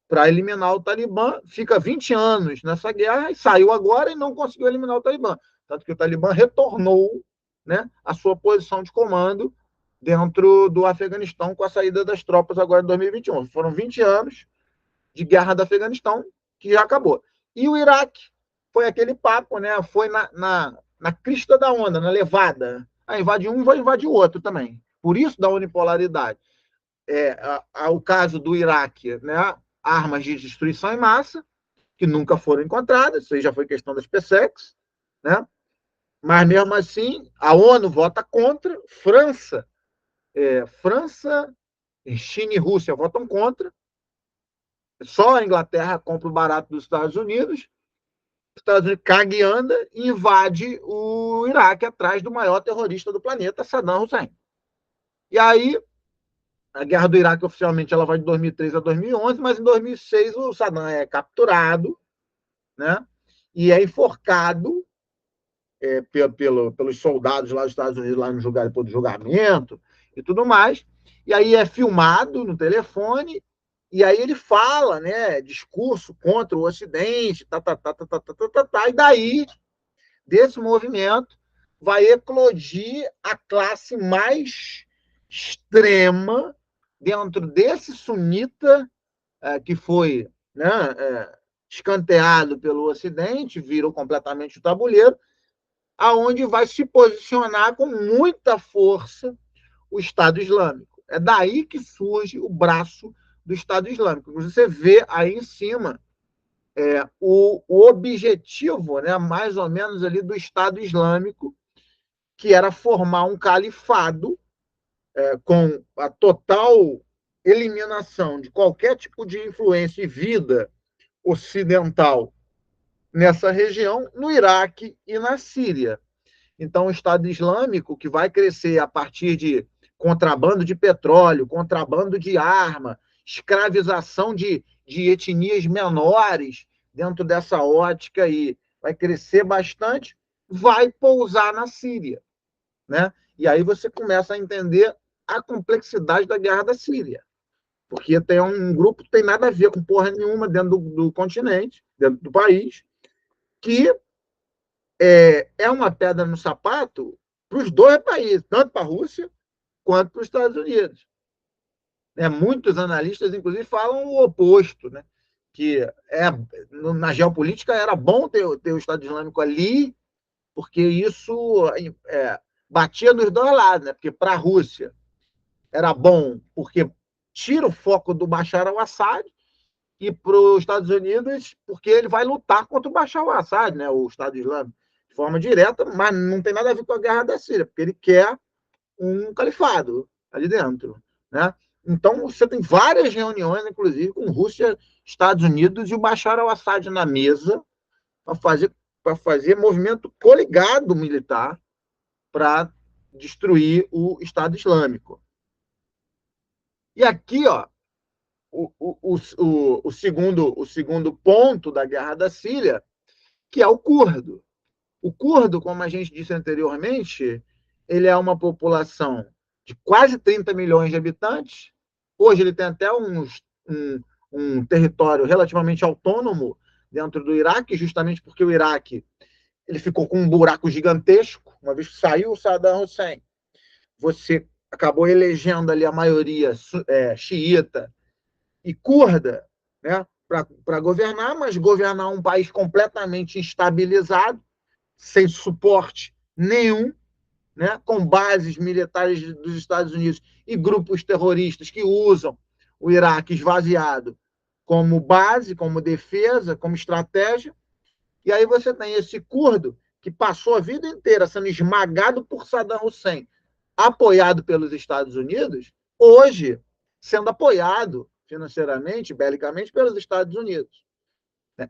para eliminar o Talibã, fica 20 anos nessa guerra, e saiu agora e não conseguiu eliminar o Talibã. Tanto que o Talibã retornou, né, a sua posição de comando dentro do Afeganistão com a saída das tropas agora em 2021. Foram 20 anos de guerra do Afeganistão que já acabou. E o Iraque foi aquele papo, né? Foi na crista da onda, na levada. Ah, invade um, vai invadir o outro também. Por isso da unipolaridade. O caso do Iraque, né? Armas de destruição em massa, que nunca foram encontradas, isso aí já foi questão das PSECs, né? Mas mesmo assim, a ONU vota contra, França, China e Rússia votam contra, só a Inglaterra compra o barato dos Estados Unidos, os Estados Unidos caga e anda e invade o Iraque atrás do maior terrorista do planeta, Saddam Hussein. E aí, a guerra do Iraque oficialmente ela vai de 2003 a 2011, mas em 2006 o Saddam é capturado, né? E é enforcado pelos soldados lá dos Estados Unidos, lá no julgamento e tudo mais. E aí é filmado no telefone, e aí ele fala, né, discurso contra o Ocidente, e daí, desse movimento, vai eclodir a classe mais extrema dentro desse sunita que foi, né, escanteado pelo Ocidente, virou completamente o tabuleiro, aonde vai se posicionar com muita força o Estado Islâmico. É daí que surge o braço do Estado Islâmico. Você vê aí em cima o objetivo, né, mais ou menos ali do Estado Islâmico, que era formar um califado com a total eliminação de qualquer tipo de influência e vida ocidental nessa região, no Iraque e na Síria. Então, o Estado Islâmico, que vai crescer a partir de contrabando de petróleo, contrabando de arma, escravização de etnias menores dentro dessa ótica aí, vai crescer bastante, vai pousar na Síria, né? E aí você começa a entender a complexidade da guerra da Síria, porque tem um grupo que tem nada a ver com porra nenhuma dentro do continente, dentro do país, que é uma pedra no sapato para os dois países, tanto para a Rússia quanto para os Estados Unidos. Muitos analistas, inclusive, falam o oposto, né? Que na geopolítica era bom ter o Estado Islâmico ali, porque isso batia nos dois lados, né? Porque para a Rússia era bom porque tira o foco do Bashar al-Assad, e para os Estados Unidos porque ele vai lutar contra o Bashar al-Assad, né? O Estado Islâmico, de forma direta, mas não tem nada a ver com a guerra da Síria, porque ele quer um califado ali dentro, né? Então, você tem várias reuniões, inclusive, com Rússia, Estados Unidos e o Bashar al-Assad na mesa para fazer movimento coligado militar para destruir o Estado Islâmico. E aqui, ó, o segundo ponto da guerra da Síria, que é o curdo. O curdo, como a gente disse anteriormente, ele é uma população de quase 30 milhões de habitantes. Hoje ele tem até um território relativamente autônomo dentro do Iraque, justamente porque o Iraque ele ficou com um buraco gigantesco. Uma vez que saiu o Saddam Hussein, você acabou elegendo ali a maioria xiita e curda, né, para governar, mas governar um país completamente instabilizado, sem suporte nenhum, né, com bases militares dos Estados Unidos e grupos terroristas que usam o Iraque esvaziado como base, como defesa, como estratégia. E aí você tem esse curdo que passou a vida inteira sendo esmagado por Saddam Hussein, apoiado pelos Estados Unidos, hoje sendo apoiado financeiramente, belicamente, pelos Estados Unidos.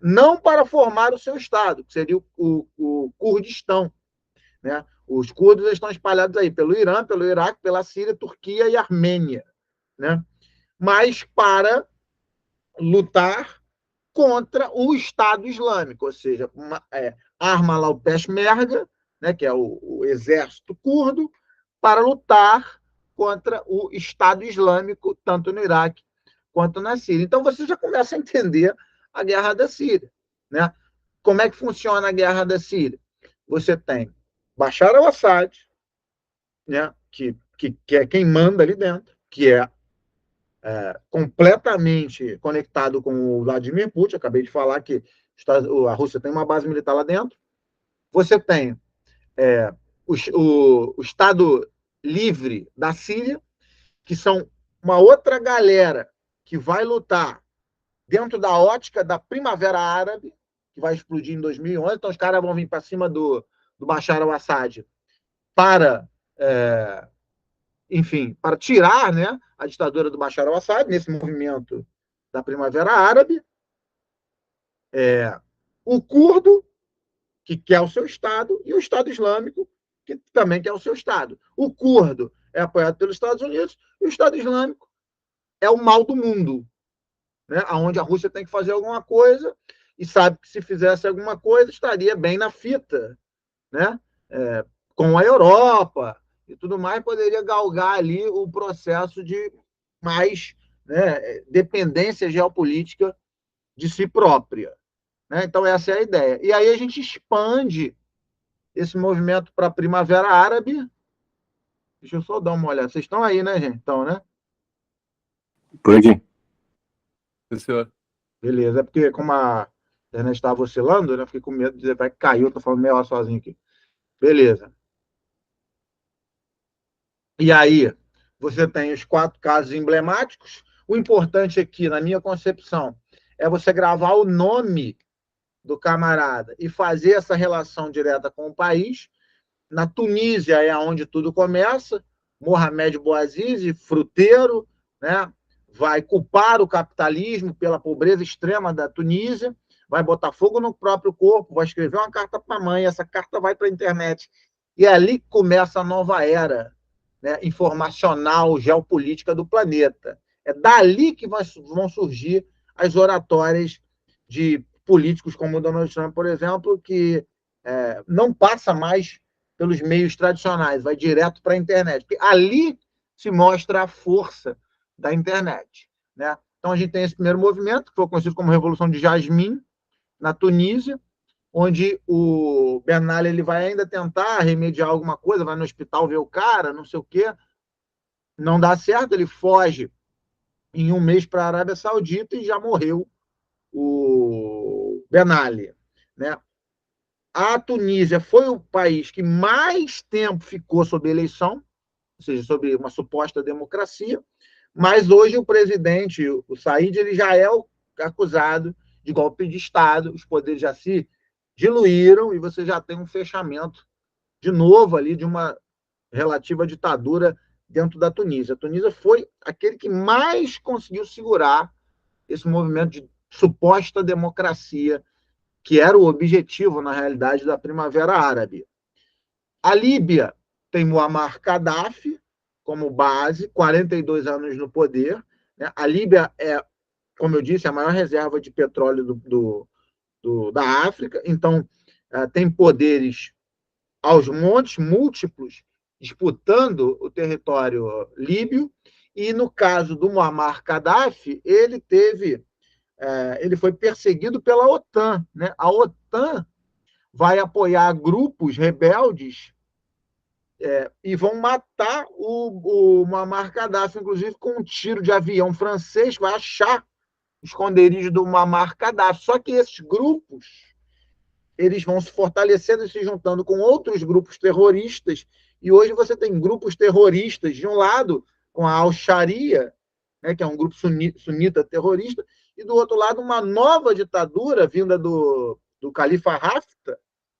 Não para formar o seu Estado, que seria o Kurdistão. Né? Os curdos estão espalhados aí pelo Irã, pelo Iraque, pela Síria, Turquia e Armênia. Né? Mas para lutar contra o Estado Islâmico, ou seja, arma lá o Peshmerga, né, que é o exército curdo, para lutar contra o Estado Islâmico, tanto no Iraque quanto na Síria. Então, você já começa a entender a guerra da Síria. Né? Como é que funciona a guerra da Síria? Você tem Bashar al-Assad, né, que é quem manda ali dentro, que é completamente conectado com o Vladimir Putin. Acabei de falar que a Rússia tem uma base militar lá dentro. Você tem o Estado Livre da Síria, que são uma outra galera que vai lutar dentro da ótica da Primavera Árabe, que vai explodir em 2011. Então, os caras vão vir para cima do Bashar al-Assad para, enfim, para tirar, né, a ditadura do Bashar al-Assad nesse movimento da Primavera Árabe. O curdo, que quer o seu Estado, e o Estado Islâmico, que também quer o seu Estado. O curdo é apoiado pelos Estados Unidos, e o Estado Islâmico é o mal do mundo, né? Onde a Rússia tem que fazer alguma coisa e sabe que se fizesse alguma coisa estaria bem na fita, né? Com a Europa e tudo mais, poderia galgar ali o processo de mais, né, dependência geopolítica de si própria. Né? Então, essa é a ideia. E aí a gente expande esse movimento para a Primavera Árabe. Deixa eu só dar uma olhada. Vocês estão aí, né, gente? Então, né? Por aqui. Sim, senhor. Beleza. É porque, como a internet estava oscilando, né? Fiquei com medo de dizer vai cair. Eu estou falando meia hora sozinho aqui. Beleza. E aí, você tem os 4 casos emblemáticos. O importante aqui, na minha concepção, é você gravar o nome do camarada e fazer essa relação direta com o país. Na Tunísia é onde tudo começa. Mohamed Bouazizi, fruteiro, né? Vai culpar o capitalismo pela pobreza extrema da Tunísia, vai botar fogo no próprio corpo, vai escrever uma carta para a mãe, essa carta vai para a internet. E é ali que começa a nova era, né, informacional, geopolítica do planeta. É dali que vão surgir as oratórias de políticos como o Donald Trump, por exemplo, que não passa mais pelos meios tradicionais, vai direto para a internet. Porque ali se mostra a força da internet. Né? Então, a gente tem esse primeiro movimento, que foi conhecido como Revolução de Jasmim, na Tunísia, onde o Ben Ali ele vai ainda tentar remediar alguma coisa, vai no hospital ver o cara, não sei o quê, não dá certo, ele foge em um mês para a Arábia Saudita e já morreu o Ben Ali. Né? A Tunísia foi o país que mais tempo ficou sob eleição, ou seja, sob uma suposta democracia, mas hoje o presidente, o Said, ele já é acusado de golpe de Estado, os poderes já se diluíram e você já tem um fechamento de novo ali de uma relativa ditadura dentro da Tunísia. A Tunísia foi aquele que mais conseguiu segurar esse movimento de suposta democracia, que era o objetivo, na realidade, da Primavera Árabe. A Líbia tem Muammar Gaddafi como base, 42 anos no poder. Né? A Líbia é, como eu disse, a maior reserva de petróleo da África, então tem poderes aos montes, múltiplos, disputando o território líbio, e no caso do Muammar Gaddafi, ele foi perseguido pela OTAN. Né? A OTAN vai apoiar grupos rebeldes e vão matar o Muammar Gaddafi, inclusive com um tiro de avião francês, vai achar o esconderijo do Muammar Gaddafi. Só que esses grupos eles vão se fortalecendo e se juntando com outros grupos terroristas, e hoje você tem grupos terroristas, de um lado, com a Al-Sharia, né, que é um grupo sunita terrorista, e do outro lado, uma nova ditadura vinda do Califa Haftar,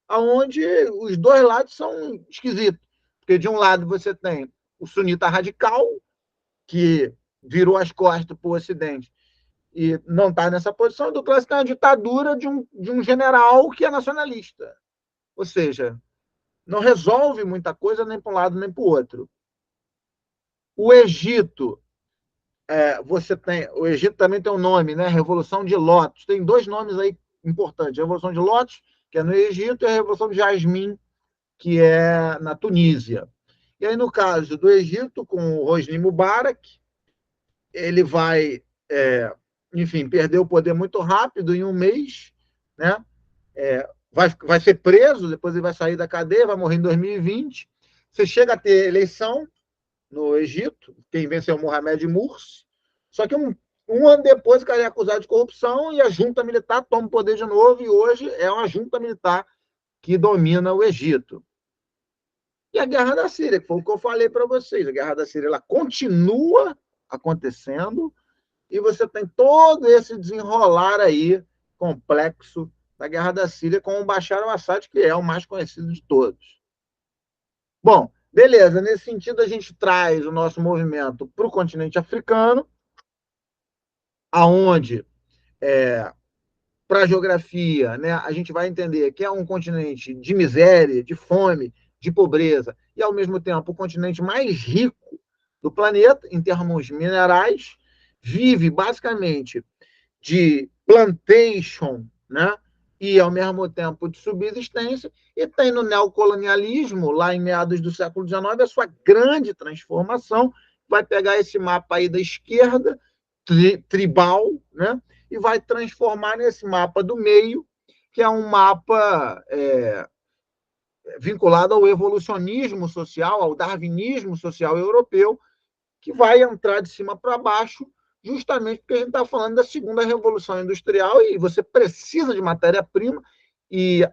onde os dois lados são esquisitos. Porque, de um lado, você tem o sunita radical, que virou as costas para o Ocidente e não está nessa posição, do outro lado, tem uma ditadura de um general que é nacionalista. Ou seja, não resolve muita coisa nem para um lado nem para o outro. O Egito, o Egito também tem um nome, né? Revolução de Lotus. Tem 2 nomes aí importantes: a Revolução de Lotus, que é no Egito, e a Revolução de Jasmim, que é na Tunísia. E aí, no caso do Egito, com o Hosni Mubarak, ele vai, enfim, perder o poder muito rápido, em um mês, né? Vai ser preso, depois ele vai sair da cadeia, vai morrer em 2020. Você chega a ter eleição no Egito, quem venceu é o Mohamed Morsi, só que um ano depois o cara é acusado de corrupção e a junta militar toma o poder de novo, e hoje é uma junta militar que domina o Egito. E a Guerra da Síria, que foi o que eu falei para vocês, a Guerra da Síria ela continua acontecendo, e você tem todo esse desenrolar aí complexo da Guerra da Síria com o Bashar al-Assad, que é o mais conhecido de todos. Bom, beleza, nesse sentido a gente traz o nosso movimento para o continente africano, aonde, para a geografia, né, a gente vai entender que é um continente de miséria, de fome, de pobreza, e ao mesmo tempo o continente mais rico do planeta em termos minerais, vive basicamente de plantation, né? E, ao mesmo tempo, de subsistência, e tem no neocolonialismo, lá em meados do século XIX, a sua grande transformação, vai pegar esse mapa aí da esquerda, tribal, né? E vai transformar nesse mapa do meio, que é um mapa vinculado ao evolucionismo social, ao darwinismo social europeu, que vai entrar de cima para baixo, justamente porque a gente está falando da segunda revolução industrial e você precisa de matéria-prima, e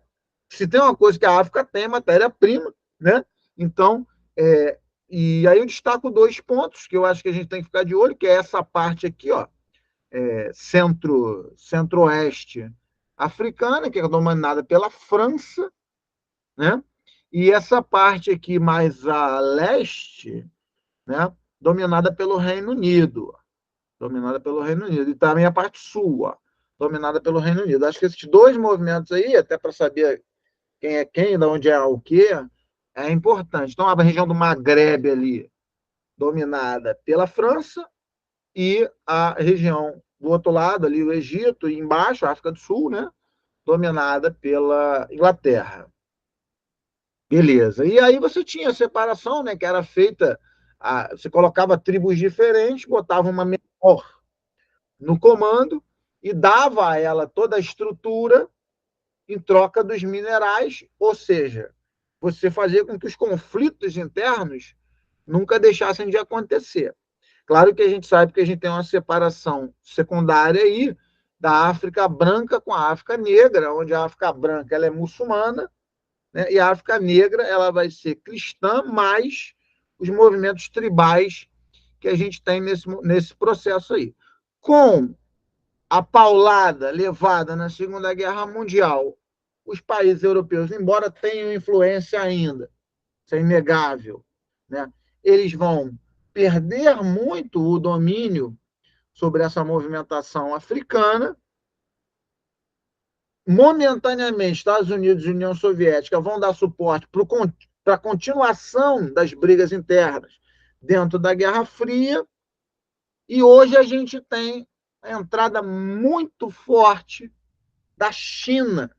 se tem uma coisa que a África tem, é matéria-prima, né? Então, e aí eu destaco 2 pontos que eu acho que a gente tem que ficar de olho, que é essa parte aqui, ó, centro-oeste africana, que é dominada pela França, né? E essa parte aqui mais a leste, né? Dominada pelo Reino Unido. Dominada pelo Reino Unido. E também a parte sul, ó, dominada pelo Reino Unido. Acho que esses 2 movimentos aí, até para saber quem é quem, de onde é o quê, é importante. Então, a região do Maghreb ali, dominada pela França, e a região do outro lado, ali, o Egito, e embaixo, a África do Sul, né, dominada pela Inglaterra. Beleza. E aí você tinha a separação, né, que era feita, você colocava tribos diferentes, botava uma menor no comando e dava a ela toda a estrutura em troca dos minerais, ou seja, você fazia com que os conflitos internos nunca deixassem de acontecer. Claro que a gente sabe que a gente tem uma separação secundária aí da África branca com a África negra, onde a África branca ela é muçulmana, né, e a África negra ela vai ser cristã, mais os movimentos tribais que a gente tem nesse processo aí. Com a paulada levada na Segunda Guerra Mundial, os países europeus, embora tenham influência ainda, isso é inegável, né, eles vão perder muito o domínio sobre essa movimentação africana. Momentaneamente, Estados Unidos e União Soviética vão dar suporte para a continuação das brigas internas dentro da Guerra Fria, e hoje a gente tem a entrada muito forte da China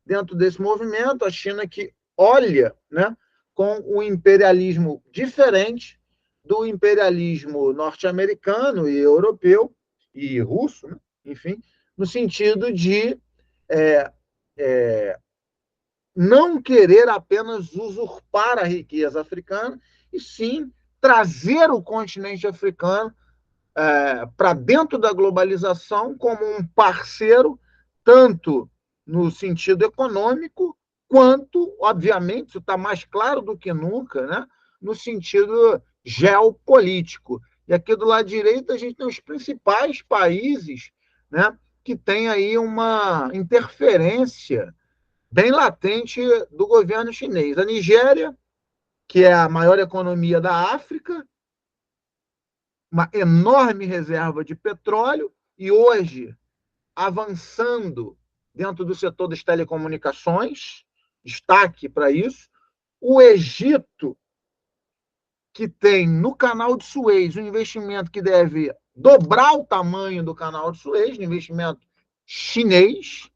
dentro desse movimento, a China que olha, né, com o imperialismo diferente do imperialismo norte-americano e europeu e russo, né, enfim, no sentido de não querer apenas usurpar a riqueza africana, e sim trazer o continente africano para dentro da globalização como um parceiro, tanto no sentido econômico, quanto, obviamente, isso está mais claro do que nunca, né, no sentido geopolítico. E aqui do lado direito a gente tem os principais países, né, que têm aí uma interferência bem latente do governo chinês. A Nigéria, que é a maior economia da África, uma enorme reserva de petróleo, e hoje avançando dentro do setor das telecomunicações, destaque para isso. O Egito, que tem no canal de Suez um investimento que deve dobrar o tamanho do canal de Suez, um investimento chinês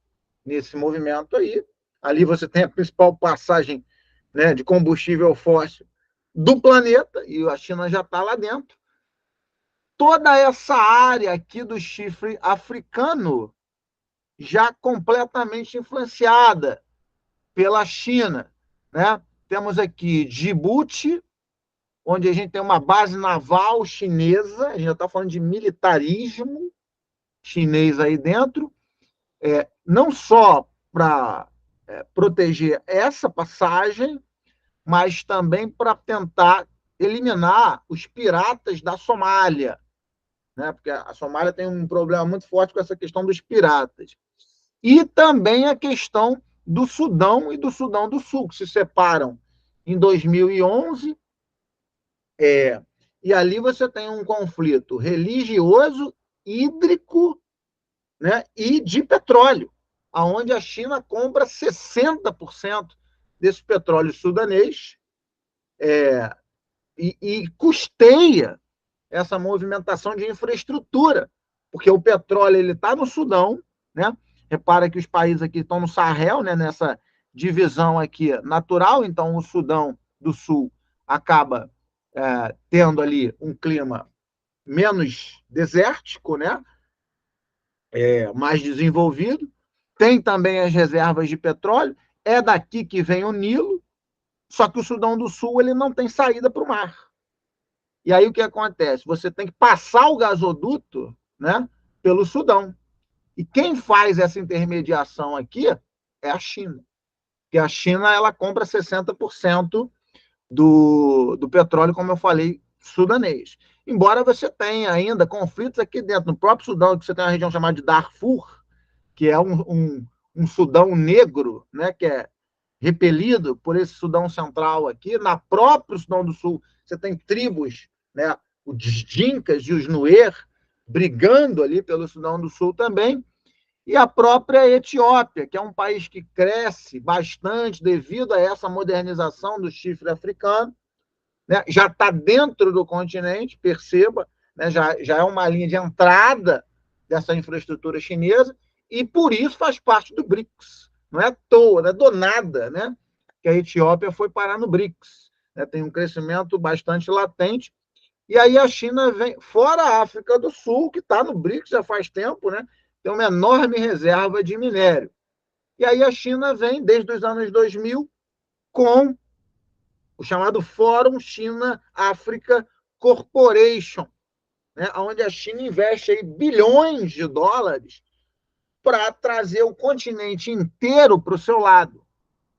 nesse movimento aí. Ali você tem a principal passagem, né, de combustível fóssil do planeta, e a China já está lá dentro. Toda essa área aqui do chifre africano já completamente influenciada pela China, né? Temos aqui Djibouti, onde a gente tem uma base naval chinesa, a gente já está falando de militarismo chinês aí dentro, não só para proteger essa passagem, mas também para tentar eliminar os piratas da Somália, né? Porque a Somália tem um problema muito forte com essa questão dos piratas. E também a questão do Sudão e do Sudão do Sul, que se separam em 2011, e ali você tem um conflito religioso, hídrico, né, e de petróleo, aonde a China compra 60% desse petróleo sudanês e custeia essa movimentação de infraestrutura, porque o petróleo ele está no Sudão, né? Repara que os países aqui estão no Sahel, né? Nessa divisão aqui natural, então o Sudão do Sul acaba tendo ali um clima menos desértico, né? Mais desenvolvido. Tem também as reservas de petróleo, é daqui que vem o Nilo, só que o Sudão do Sul ele não tem saída para o mar. E aí o que acontece? Você tem que passar o gasoduto, né, pelo Sudão. E quem faz essa intermediação aqui é a China. Porque a China ela compra 60% do petróleo, como eu falei, sudanês. Embora você tenha ainda conflitos aqui dentro, no próprio Sudão, que você tem uma região chamada de Darfur, que é um Sudão negro, né, que é repelido por esse Sudão Central aqui. Na própria Sudão do Sul, você tem tribos, né, os Dinkas e os Nuer, brigando ali pelo Sudão do Sul também. E a própria Etiópia, que é um país que cresce bastante devido a essa modernização do chifre africano, né, já está dentro do continente, perceba, né, já é uma linha de entrada dessa infraestrutura chinesa, e por isso faz parte do BRICS. Não é à toa, não é do nada, né, que a Etiópia foi parar no BRICS. Né, tem um crescimento bastante latente. E aí a China vem, fora a África do Sul, que está no BRICS já faz tempo, né, tem uma enorme reserva de minério. E aí a China vem, desde os anos 2000, com o chamado Fórum China-África Corporation, né, onde a China investe aí bilhões de dólares para trazer o continente inteiro para o seu lado.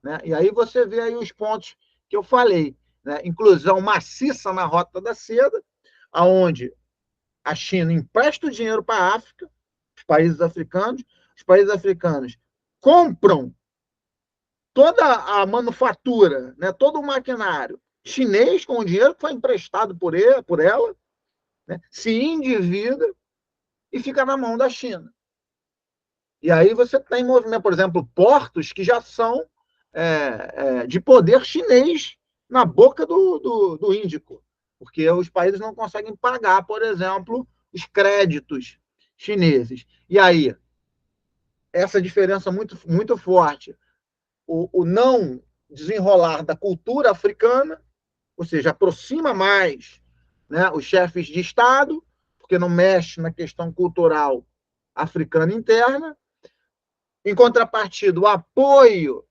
Né? E aí você vê aí os pontos que eu falei. Né? Inclusão maciça na Rota da Seda, onde a China empresta o dinheiro para a África, os países africanos compram toda a manufatura, né, todo o maquinário chinês com o dinheiro que foi emprestado por ela, né, se endivida e fica na mão da China. E aí você tem movimento, por exemplo, portos que já são de poder chinês na boca do Índico, porque os países não conseguem pagar, por exemplo, os créditos chineses. E aí, essa diferença muito, muito forte, o não desenrolar da cultura africana, ou seja, aproxima mais, né, os chefes de Estado, porque não mexe na questão cultural africana interna. Em contrapartida, o apoio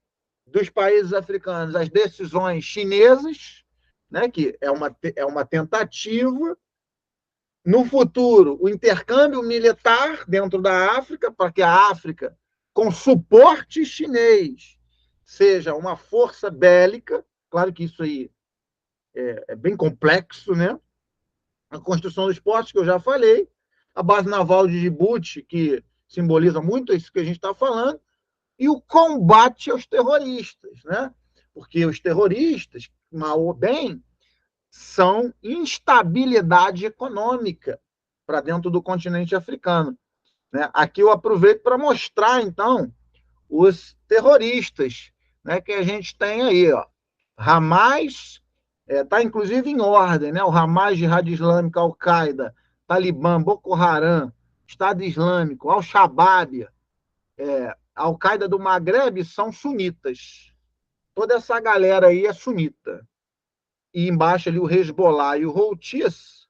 dos países africanos às decisões chinesas, né, que é uma tentativa. No futuro, o intercâmbio militar dentro da África, para que a África, com suporte chinês, seja uma força bélica. Claro que isso aí é bem complexo, né? A construção dos portos, que eu já falei, a base naval de Djibouti, que simboliza muito isso que a gente está falando, e o combate aos terroristas, né? Porque os terroristas, mal ou bem, são instabilidade econômica para dentro do continente africano. Né? Aqui eu aproveito para mostrar, então, os terroristas, né, que a gente tem aí. Ó. Hamas está, inclusive, em ordem. Né? O Hamas, Jihad Islâmica, Al-Qaeda, Talibã, Boko Haram, Estado Islâmico, Al-Shabaab, Al-Qaeda do Maghreb são sunitas. Toda essa galera aí é sunita. e embaixo ali o Hezbollah e o Houthis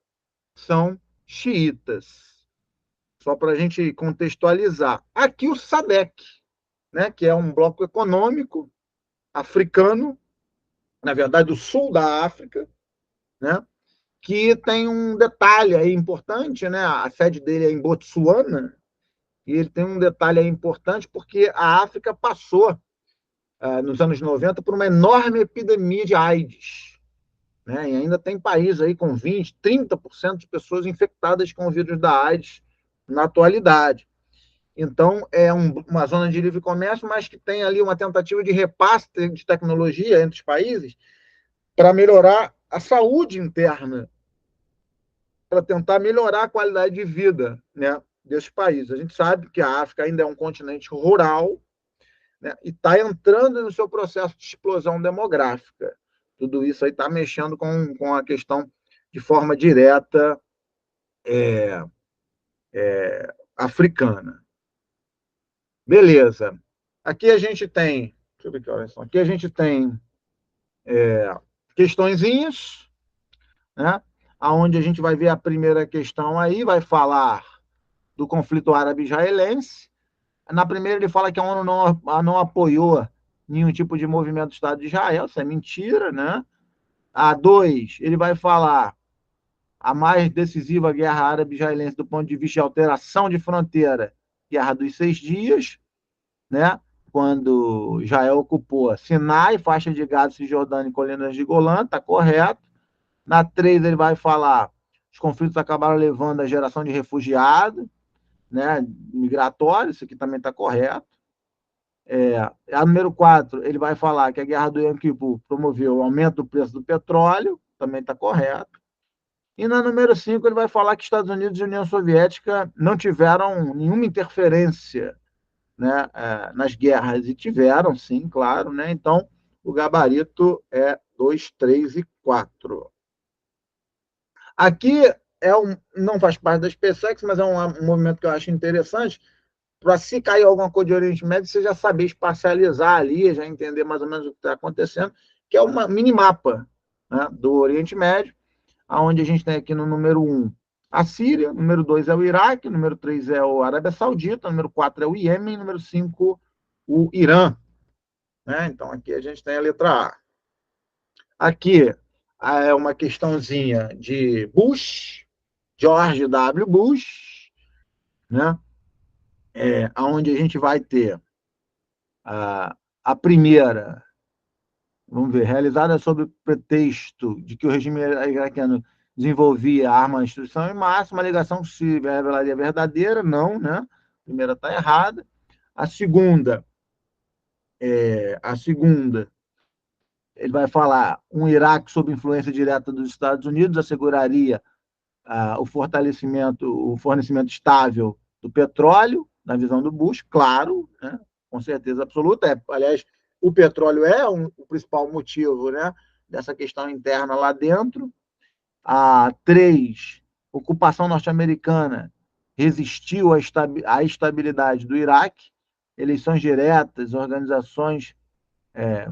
são xiitas. Só para a gente contextualizar. Aqui o SADC, né, que é um bloco econômico africano, na verdade do sul da África, né, que tem um detalhe aí importante, né, a sede dele é em Botsuana, e ele tem um detalhe aí importante porque a África passou, nos anos 90, por uma enorme epidemia de AIDS, né, e ainda tem país aí com 20%, 30% de pessoas infectadas com o vírus da AIDS na atualidade. Então, é uma zona de livre comércio, mas que tem ali uma tentativa de repasse de tecnologia entre os países para melhorar a saúde interna, para tentar melhorar a qualidade de vida, né, desses países. A gente sabe que a África ainda é um continente rural, né, e está entrando no seu processo de explosão demográfica. Tudo isso aí está mexendo com a questão de forma direta africana. Beleza. Aqui a gente tem, deixa eu ver que horas são. Aqui a gente tem questõezinhas, né? Onde a gente vai ver a primeira questão aí, vai falar do conflito árabe-israelense. Na primeira ele fala que a ONU não apoiou nenhum tipo de movimento do Estado de Israel, isso é mentira, né? A 2, ele vai falar a mais decisiva guerra árabe-israelense do ponto de vista de alteração de fronteira, Guerra dos 6 Dias, né? Quando Israel ocupou Sinai, faixa de Gaza, Cisjordânia e colinas de Golã, está correto. Na 3, ele vai falar os conflitos acabaram levando à geração de refugiados, né, migratórios, isso aqui também está correto. A número 4, ele vai falar que a guerra do Yom Kippur promoveu o aumento do preço do petróleo, também está correto. E na número 5, ele vai falar que Estados Unidos e União Soviética não tiveram nenhuma interferência, né, nas guerras, e tiveram, sim, claro, né? Então, o gabarito é 2, 3 e 4. Aqui não faz parte da SpaceX, mas é um movimento que eu acho interessante, para se cair alguma coisa de Oriente Médio, você já saber espacializar ali, já entender mais ou menos o que está acontecendo, que é uma minimapa, né, do Oriente Médio, onde a gente tem aqui no número 1 a Síria, número 2 é o Iraque, número 3 é a Arábia Saudita, número 4 é o Iêmen, número 5 o Irã. Né? Então, aqui a gente tem a letra A. Aqui é uma questãozinha de Bush, George W. Bush, né? Onde a gente vai ter a primeira, vamos ver, realizada sob o pretexto de que o regime iraquiano desenvolvia arma de destruição em massa, uma alegação que se revelaria verdadeira, não, né? A primeira está errada. A segunda, ele vai falar um Iraque sob influência direta dos Estados Unidos asseguraria o fornecimento estável do petróleo, na visão do Bush, claro, né, com certeza absoluta. Aliás, o petróleo é o principal motivo, né, dessa questão interna lá dentro. A 3, ocupação norte-americana resistiu à estabilidade do Iraque, eleições diretas, organizações,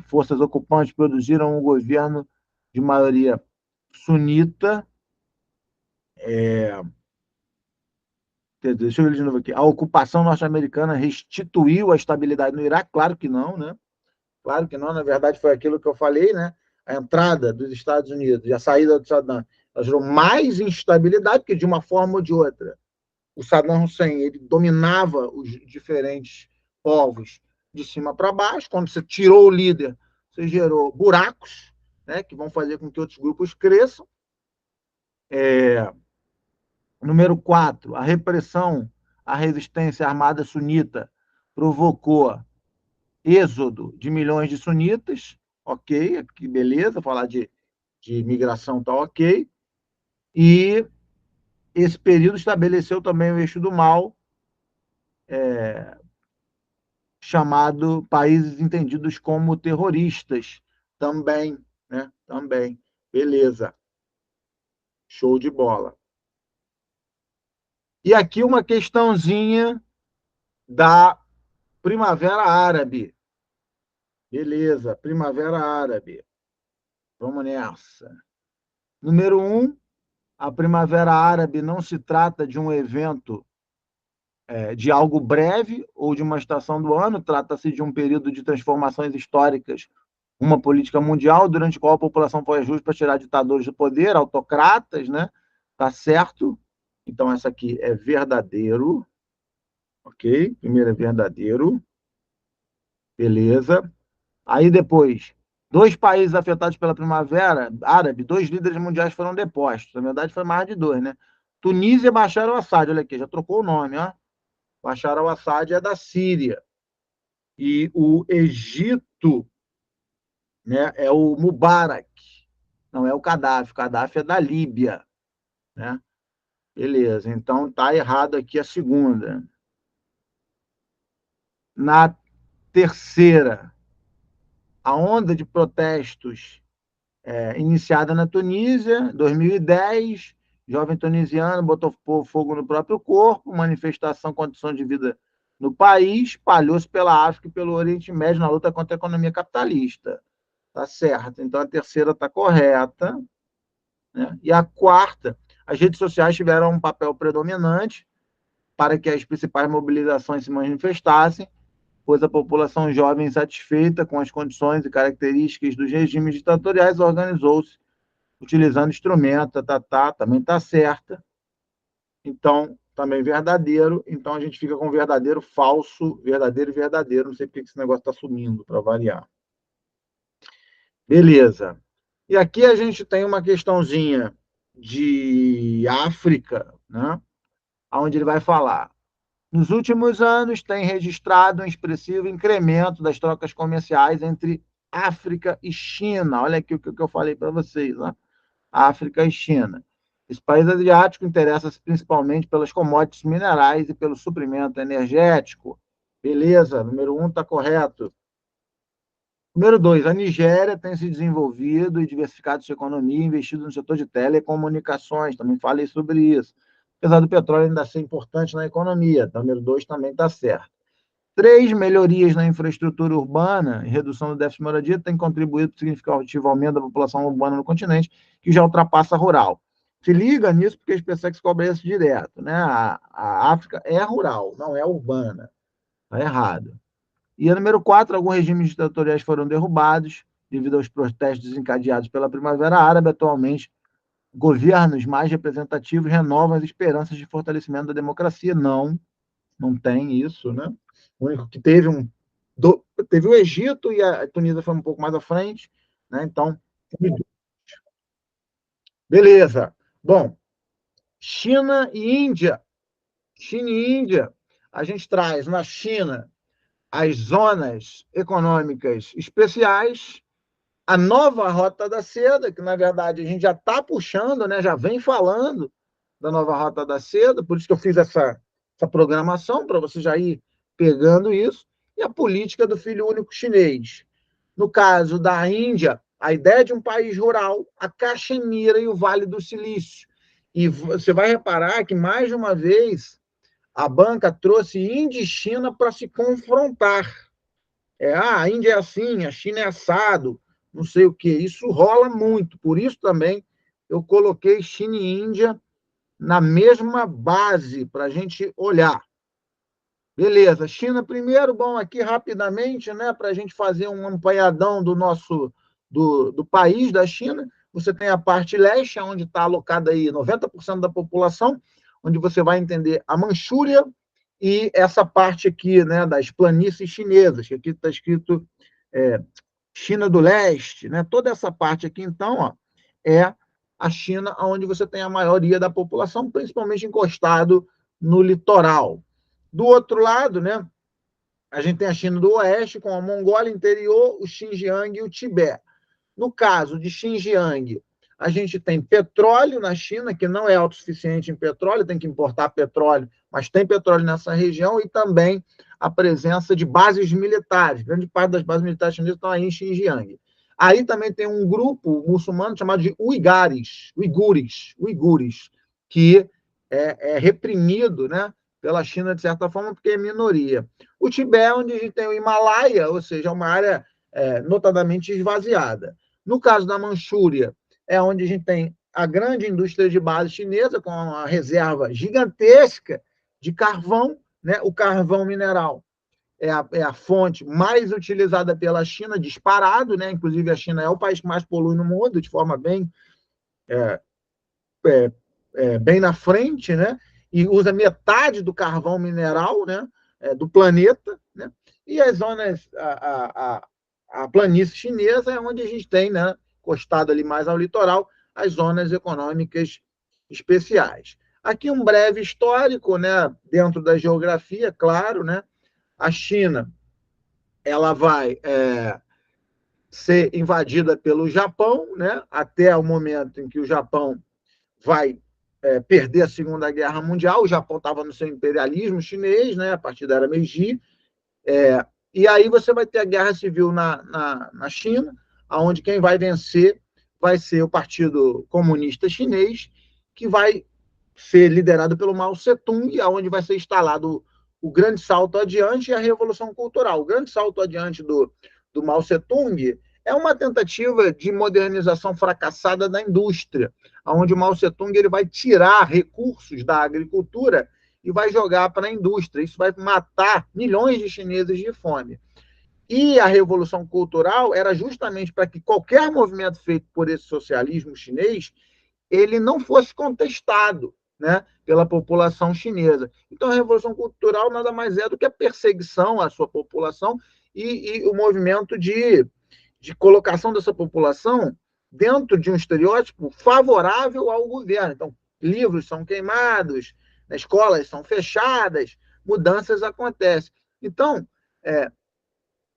forças ocupantes produziram um governo de maioria sunita. Deixa eu ver de novo aqui. A ocupação norte-americana restituiu a estabilidade no Iraque? Claro que não, né? Claro que não. Na verdade, foi aquilo que eu falei, né? A entrada dos Estados Unidos e a saída do Saddam gerou mais instabilidade, porque de uma forma ou de outra, o Saddam Hussein ele dominava os diferentes povos de cima para baixo. Quando você tirou o líder, você gerou buracos, né? Que vão fazer com que outros grupos cresçam. Número 4, a repressão à resistência armada sunita provocou êxodo de milhões de sunitas, ok, que beleza, falar de migração está ok, e esse período estabeleceu também o eixo do mal, chamado países entendidos como terroristas, também, né, também, beleza, show de bola. E aqui uma questãozinha da Primavera Árabe. Beleza, Primavera Árabe. Vamos nessa. Número 1, a Primavera Árabe não se trata de um evento de algo breve ou de uma estação do ano, trata-se de um período de transformações históricas, uma política mundial durante a qual a população foi justa para tirar ditadores do poder, autocratas, né? Tá certo? Então, essa aqui é verdadeiro, ok? Primeiro é verdadeiro, beleza. Aí depois, 2 países afetados pela Primavera Árabe, 2 líderes mundiais foram depostos. Na verdade, foi mais de 2, né? Tunísia e Bashar al-Assad, olha aqui, já trocou o nome, ó. Bashar al-Assad é da Síria. E o Egito, né, é o Mubarak, não é o Gaddafi. O Gaddafi é da Líbia, né? Beleza, então tá errado aqui a segunda. Na terceira, a onda de protestos iniciada na Tunísia, 2010, jovem tunisiano botou fogo no próprio corpo, manifestação condições de vida no país, espalhou-se pela África e pelo Oriente Médio na luta contra a economia capitalista. Tá certo. Então a terceira está correta, né? E a quarta, as redes sociais tiveram um papel predominante para que as principais mobilizações se manifestassem, pois a população jovem insatisfeita com as condições e características dos regimes ditatoriais organizou-se utilizando instrumento, também está certa. Então, também verdadeiro. Então, a gente fica com verdadeiro, falso, verdadeiro e verdadeiro. Não sei porque esse negócio está sumindo, para variar. Beleza. E aqui a gente tem uma questãozinha de África, né? Onde ele vai falar: nos últimos anos tem registrado um expressivo incremento das trocas comerciais entre África e China. Olha aqui o que eu falei para vocês, né? África e China. Esse país asiático interessa-se principalmente pelas commodities minerais e pelo suprimento energético. Beleza, número 1 está correto. Número 2, a Nigéria tem se desenvolvido e diversificado sua economia, investido no setor de telecomunicações, também falei sobre isso. Apesar do petróleo ainda ser importante na economia, número 2 também está certo. 3, melhorias na infraestrutura urbana e redução do déficit de moradia têm contribuído para o significativo aumento da população urbana no continente, que já ultrapassa a rural. Se liga nisso, porque eles pensam que se cobra isso direto, né? A África é rural, não é urbana. Está errado. E a número 4, alguns regimes ditatoriais foram derrubados devido aos protestos desencadeados pela Primavera Árabe. Atualmente, governos mais representativos renovam as esperanças de fortalecimento da democracia. Não tem isso, né? O único que teve teve o Egito e a Tunísia foi um pouco mais à frente, né? Então, beleza. Bom, China e Índia. China e Índia, a gente traz na China as zonas econômicas especiais, a nova Rota da Seda, que na verdade a gente já está puxando, né? Já vem falando da nova Rota da Seda, por isso que eu fiz essa programação, para você já ir pegando isso, e a política do filho único chinês. No caso da Índia, a ideia de um país rural, a Caxemira e o Vale do Silício. E você vai reparar que, mais de uma vez, a banca trouxe Índia e China para se confrontar. A Índia é assim, a China é assado, não sei o quê. Isso rola muito. Por isso também eu coloquei China e Índia na mesma base para a gente olhar. Beleza, China primeiro, bom, aqui rapidamente, né, para a gente fazer um apanhadão do país da China. Você tem a parte leste, onde está alocada aí 90% da população, onde você vai entender a Manchúria e essa parte aqui, né, das planícies chinesas, que aqui está escrito China do Leste, né? Toda essa parte aqui, então, ó, é a China onde você tem a maioria da população, principalmente encostado no litoral. Do outro lado, né, a gente tem a China do Oeste, com a Mongólia interior, o Xinjiang e o Tibete. No caso de Xinjiang, a gente tem petróleo na China, que não é autossuficiente em petróleo, tem que importar petróleo, mas tem petróleo nessa região, e também a presença de bases militares. Grande parte das bases militares chinesas estão aí em Xinjiang. Aí também tem um grupo muçulmano chamado de uigures, que é reprimido, né, pela China, de certa forma, porque é minoria. O Tibete, onde a gente tem o Himalaia, ou seja, uma área notadamente esvaziada. No caso da Manchúria, é onde a gente tem a grande indústria de base chinesa, com uma reserva gigantesca de carvão, né? O carvão mineral é a fonte mais utilizada pela China, disparado, né? Inclusive, a China é o país que mais polui no mundo, de forma bem, bem na frente, né? E usa metade do carvão mineral, né? Do planeta, né? E as zonas, a planície chinesa é onde a gente tem, né? Encostado ali mais ao litoral, as zonas econômicas especiais. Aqui um breve histórico, né? Dentro da geografia, claro, né? A China, ela vai ser invadida pelo Japão, né? Até o momento em que o Japão vai perder a Segunda Guerra Mundial. O Japão estava no seu imperialismo chinês, né? A partir da era Meiji. E aí você vai ter a Guerra Civil na China, onde quem vai vencer vai ser o Partido Comunista Chinês, que vai ser liderado pelo Mao Tse-tung, onde vai ser instalado o grande salto adiante e a Revolução Cultural. O grande salto adiante do Mao Tse-tung é uma tentativa de modernização fracassada da indústria, onde o Mao Tse-tung ele vai tirar recursos da agricultura e vai jogar para a indústria. Isso vai matar milhões de chineses de fome. E a Revolução Cultural era justamente para que qualquer movimento feito por esse socialismo chinês ele não fosse contestado, né, pela população chinesa. Então, a Revolução Cultural nada mais é do que a perseguição à sua população e o movimento de colocação dessa população dentro de um estereótipo favorável ao governo. Então, livros são queimados, escolas são fechadas, mudanças acontecem. Então,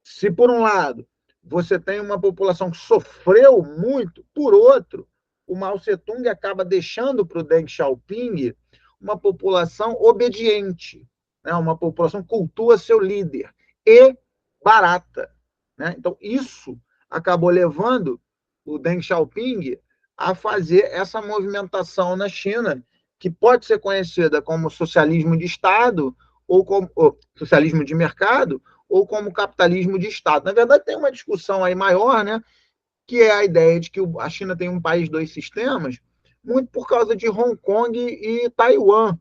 se por um lado você tem uma população que sofreu muito, por outro, o Mao Tse-tung acaba deixando para o Deng Xiaoping uma população obediente, né? Uma população que cultua seu líder e barata, né? Então, isso acabou levando o Deng Xiaoping a fazer essa movimentação na China, que pode ser conhecida como socialismo de Estado ou como socialismo de mercado ou como capitalismo de Estado. Na verdade, tem uma discussão aí maior, né, que é a ideia de que a China tem um país, dois sistemas, muito por causa de Hong Kong e Taiwan,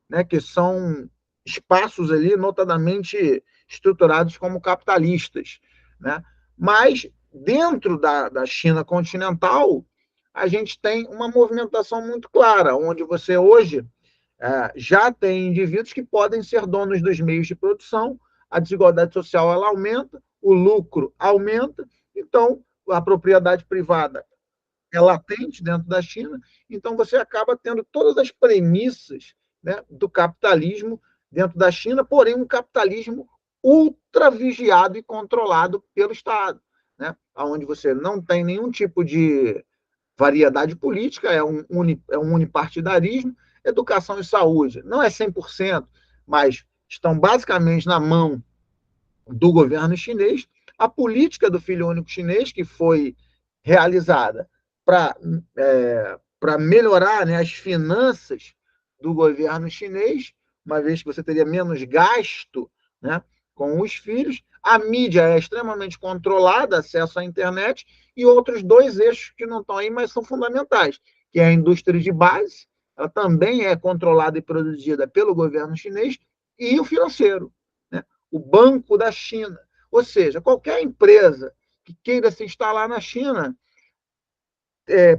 né, que são espaços ali notadamente estruturados como capitalistas, né? Mas dentro da China continental, a gente tem uma movimentação muito clara, onde você hoje já tem indivíduos que podem ser donos dos meios de produção, a desigualdade social ela aumenta, o lucro aumenta, então a propriedade privada é latente dentro da China, então você acaba tendo todas as premissas, né, do capitalismo dentro da China, porém um capitalismo ultra vigiado e controlado pelo Estado, né, onde você não tem nenhum tipo de variedade política, é um unipartidarismo, educação e saúde. Não é 100%, mas estão basicamente na mão do governo chinês. A política do filho único chinês, que foi realizada para melhorar, né, as finanças do governo chinês, uma vez que você teria menos gasto, né, com os filhos. A mídia é extremamente controlada, acesso à internet, e outros dois eixos que não estão aí, mas são fundamentais, que é a indústria de base, ela também é controlada e produzida pelo governo chinês, e o financeiro, né? O Banco da China. Ou seja, qualquer empresa que queira se instalar na China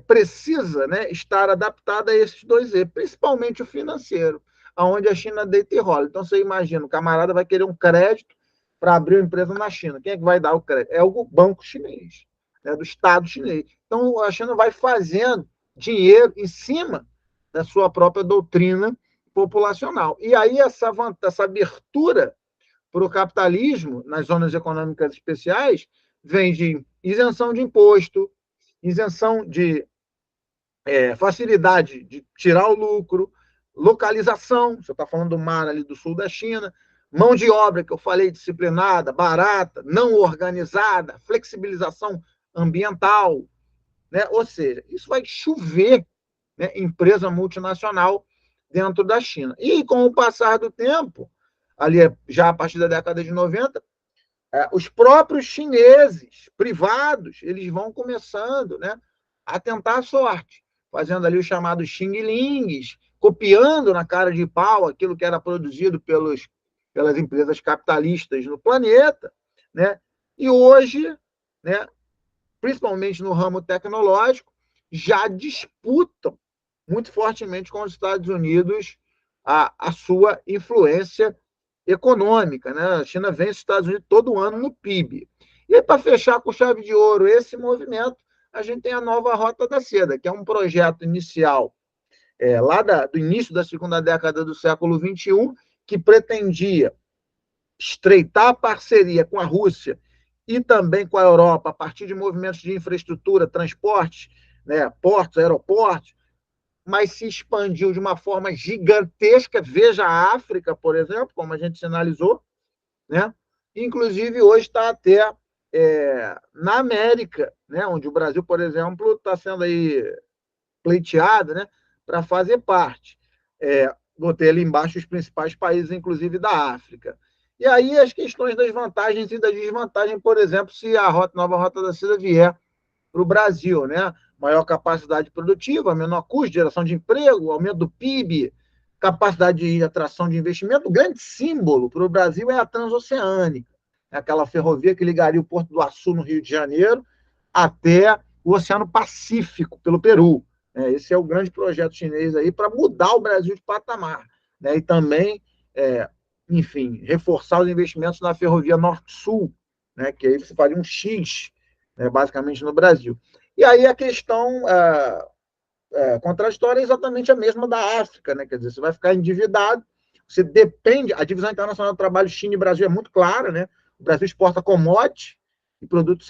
precisa, né, estar adaptada a esses dois eixos, principalmente o financeiro, onde a China deita e rola. Então, você imagina, o camarada vai querer um crédito para abrir uma empresa na China. Quem é que vai dar o crédito? É o banco chinês, né, do Estado chinês. Então, a China vai fazendo dinheiro em cima da sua própria doutrina populacional. E aí, essa abertura para o capitalismo nas zonas econômicas especiais vem de isenção de imposto, isenção de facilidade de tirar o lucro, localização, você está falando do mar ali do sul da China, mão de obra, que eu falei, disciplinada, barata, não organizada, flexibilização ambiental, né? Ou seja, isso vai chover, né, empresa multinacional dentro da China. E com o passar do tempo, ali já a partir da década de 90, Os próprios chineses privados, eles vão começando, né, a tentar a sorte, fazendo ali os chamados xing-lings, copiando na cara de pau aquilo que era produzido pelas empresas capitalistas no planeta, né? E hoje, né, principalmente no ramo tecnológico, já disputam muito fortemente com os Estados Unidos a sua influência econômica. Né? A China vence os Estados Unidos todo ano no PIB. E aí, para fechar com chave de ouro esse movimento, a gente tem a nova Rota da Seda, que é um projeto inicial lá do início da segunda década do século XXI, que pretendia estreitar a parceria com a Rússia e também com a Europa, a partir de movimentos de infraestrutura, transportes, né, portos, aeroportos, mas se expandiu de uma forma gigantesca. Veja a África, por exemplo, como a gente sinalizou, né? Inclusive, hoje está até na América, né, onde o Brasil, por exemplo, está sendo aí pleiteado, né, para fazer parte. Botei ali embaixo os principais países, inclusive da África. E aí as questões das vantagens e das desvantagens, por exemplo, se a nova Rota da Seda vier para o Brasil, né? Maior capacidade produtiva, menor custo, geração de emprego, aumento do PIB, capacidade de atração de investimento. O grande símbolo para o Brasil é a Transoceânica, é aquela ferrovia que ligaria o Porto do Açu, no Rio de Janeiro, até o Oceano Pacífico, pelo Peru. Esse é o grande projeto chinês aí para mudar o Brasil de patamar, né? E também, enfim, reforçar os investimentos na ferrovia Norte-Sul, né? Que aí você faria um X, né, basicamente no Brasil. E aí a questão contraditória é exatamente a mesma da África, né? Quer dizer, você vai ficar endividado, você depende. A divisão internacional do trabalho China e Brasil é muito clara, né? O Brasil exporta commodities e produto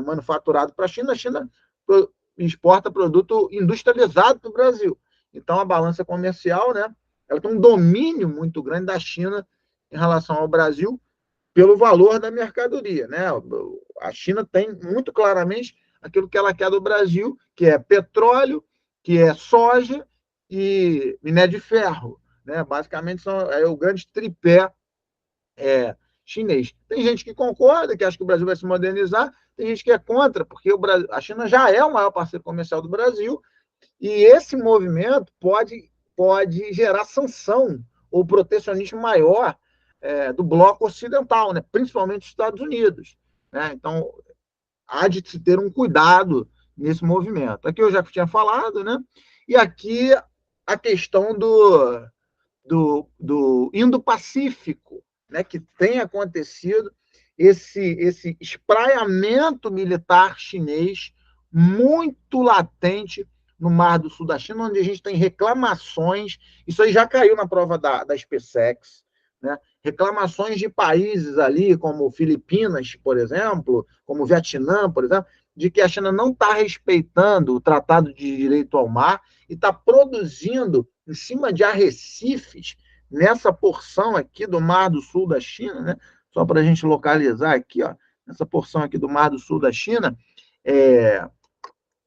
manufaturado para a China exporta produto industrializado para o Brasil. Então a balança comercial, né? Ela tem um domínio muito grande da China em relação ao Brasil pelo valor da mercadoria, né? A China tem muito claramente aquilo que ela quer do Brasil, que é petróleo, que é soja e minério de ferro, né? Basicamente é o grande tripé chinês. Tem gente que concorda, que acha que o Brasil vai se modernizar, tem gente que é contra, porque a China já é o maior parceiro comercial do Brasil, e esse movimento pode gerar sanção ou protecionismo maior do bloco ocidental, né? Principalmente os Estados Unidos. Né? Então, há de se ter um cuidado nesse movimento. Aqui eu já tinha falado, né? E aqui a questão do Indo-Pacífico, né? Que tem acontecido esse espraiamento militar chinês muito latente no Mar do Sul da China, onde a gente tem reclamações, isso aí já caiu na prova da SpaceX, né? Reclamações de países ali, como Filipinas, por exemplo, como Vietnã, por exemplo, de que a China não está respeitando o Tratado de Direito ao Mar e está produzindo em cima de arrecifes, nessa porção aqui do Mar do Sul da China, né? Só para a gente localizar aqui, ó, nessa porção aqui do Mar do Sul da China,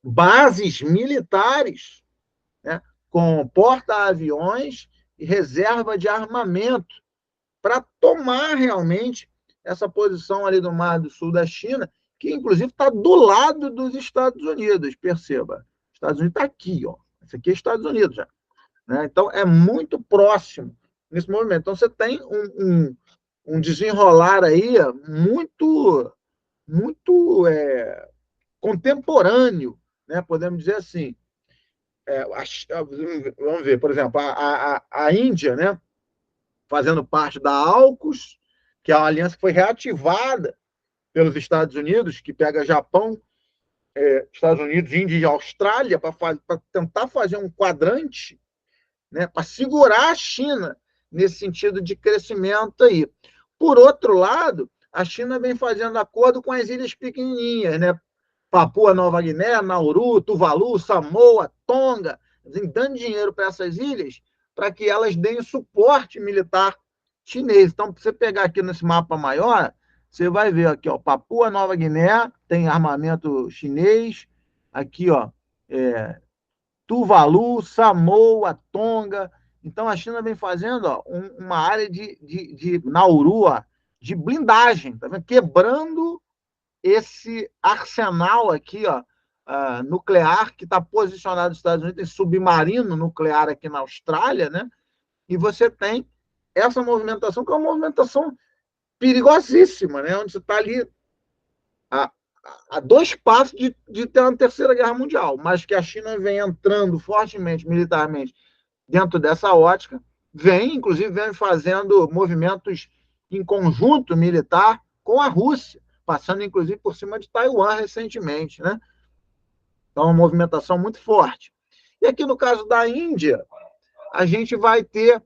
bases militares, né, com porta-aviões e reserva de armamento para tomar realmente essa posição ali do Mar do Sul da China, que inclusive está do lado dos Estados Unidos, perceba. Os Estados Unidos está aqui, ó. Esse aqui é Estados Unidos já. Né? Então, é muito próximo nesse movimento. Então, você tem um desenrolar aí muito contemporâneo, né? Podemos dizer assim. Vamos ver, por exemplo, a Índia, né? Fazendo parte da AUKUS, que é uma aliança que foi reativada pelos Estados Unidos, que pega Japão, Estados Unidos, Índia e Austrália, para tentar fazer um quadrante, né, para segurar a China nesse sentido de crescimento aí. Por outro lado, a China vem fazendo acordo com as ilhas pequenininhas, né? Papua Nova Guiné, Nauru, Tuvalu, Samoa, Tonga, dando dinheiro para essas ilhas para que elas deem suporte militar chinês. Então, para você pegar aqui nesse mapa maior, você vai ver aqui, ó, Papua Nova Guiné tem armamento chinês, aqui, ó, Tuvalu, Samoa, Tonga. Então, a China vem fazendo uma área de Nauru, ó, de blindagem, tá vendo? Quebrando esse arsenal aqui, ó, nuclear, que está posicionado nos Estados Unidos, tem submarino nuclear aqui na Austrália, né? E você tem essa movimentação, que é uma movimentação perigosíssima, né? Onde você está ali a 2 passos de ter uma terceira guerra mundial, mas que a China vem entrando fortemente militarmente dentro dessa ótica, inclusive, vem fazendo movimentos em conjunto militar com a Rússia, passando, inclusive, por cima de Taiwan recentemente, né? Então, uma movimentação muito forte. E aqui, no caso da Índia, a gente vai ter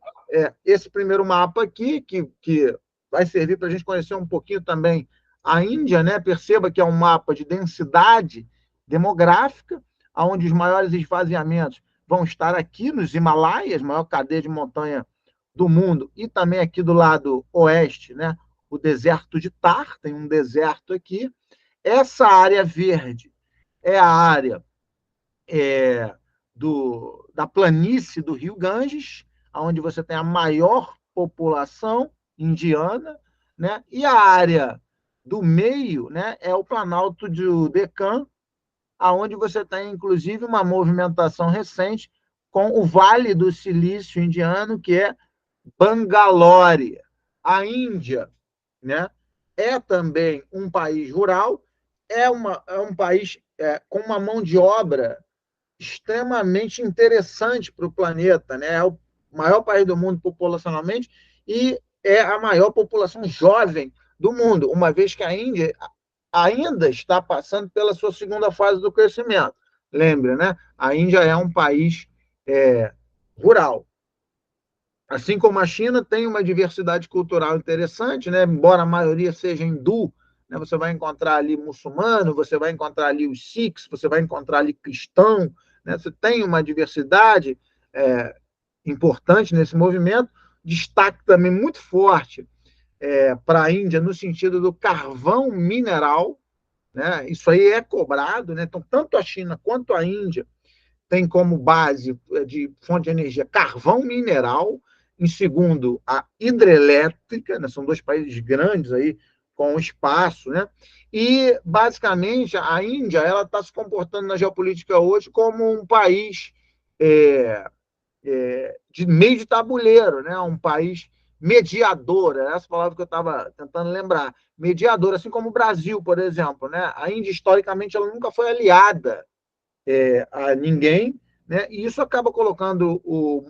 esse primeiro mapa aqui, que vai servir para a gente conhecer um pouquinho também a Índia, né? Perceba que é um mapa de densidade demográfica, onde os maiores esvaziamentos vão estar aqui nos Himalaias, maior cadeia de montanha do mundo, e também aqui do lado oeste, né? O deserto de Thar, tem um deserto aqui. Essa área verde é a área da planície do Rio Ganges, onde você tem a maior população indiana, né? E a área do meio, né, é o Planalto do Deccan, onde você tem, inclusive, uma movimentação recente com o Vale do Silício indiano, que é Bangalore. A Índia, né, é também um país rural, é um país com uma mão de obra extremamente interessante para o planeta, né? É o maior país do mundo populacionalmente e é a maior população jovem do mundo, uma vez que a Índia ainda está passando pela sua segunda fase do crescimento. Lembre, né? A Índia é um país rural. Assim como a China tem uma diversidade cultural interessante, né? Embora a maioria seja hindu, né? Você vai encontrar ali muçulmano, você vai encontrar ali os sikhs, você vai encontrar ali cristão, né? Você tem uma diversidade importante nesse movimento. Destaque também muito forte para a Índia no sentido do carvão mineral, né? Isso aí é cobrado, né? Então, tanto a China quanto a Índia tem como base de fonte de energia carvão mineral, em segundo, a hidrelétrica, né? São 2 países grandes aí, com espaço, né? E, basicamente, a Índia está se comportando na geopolítica hoje como um país de meio de tabuleiro, né? Um país mediador, é essa palavra que eu estava tentando lembrar, mediador, assim como o Brasil, por exemplo, né? A Índia, historicamente, ela nunca foi aliada a ninguém, né? E isso acaba colocando o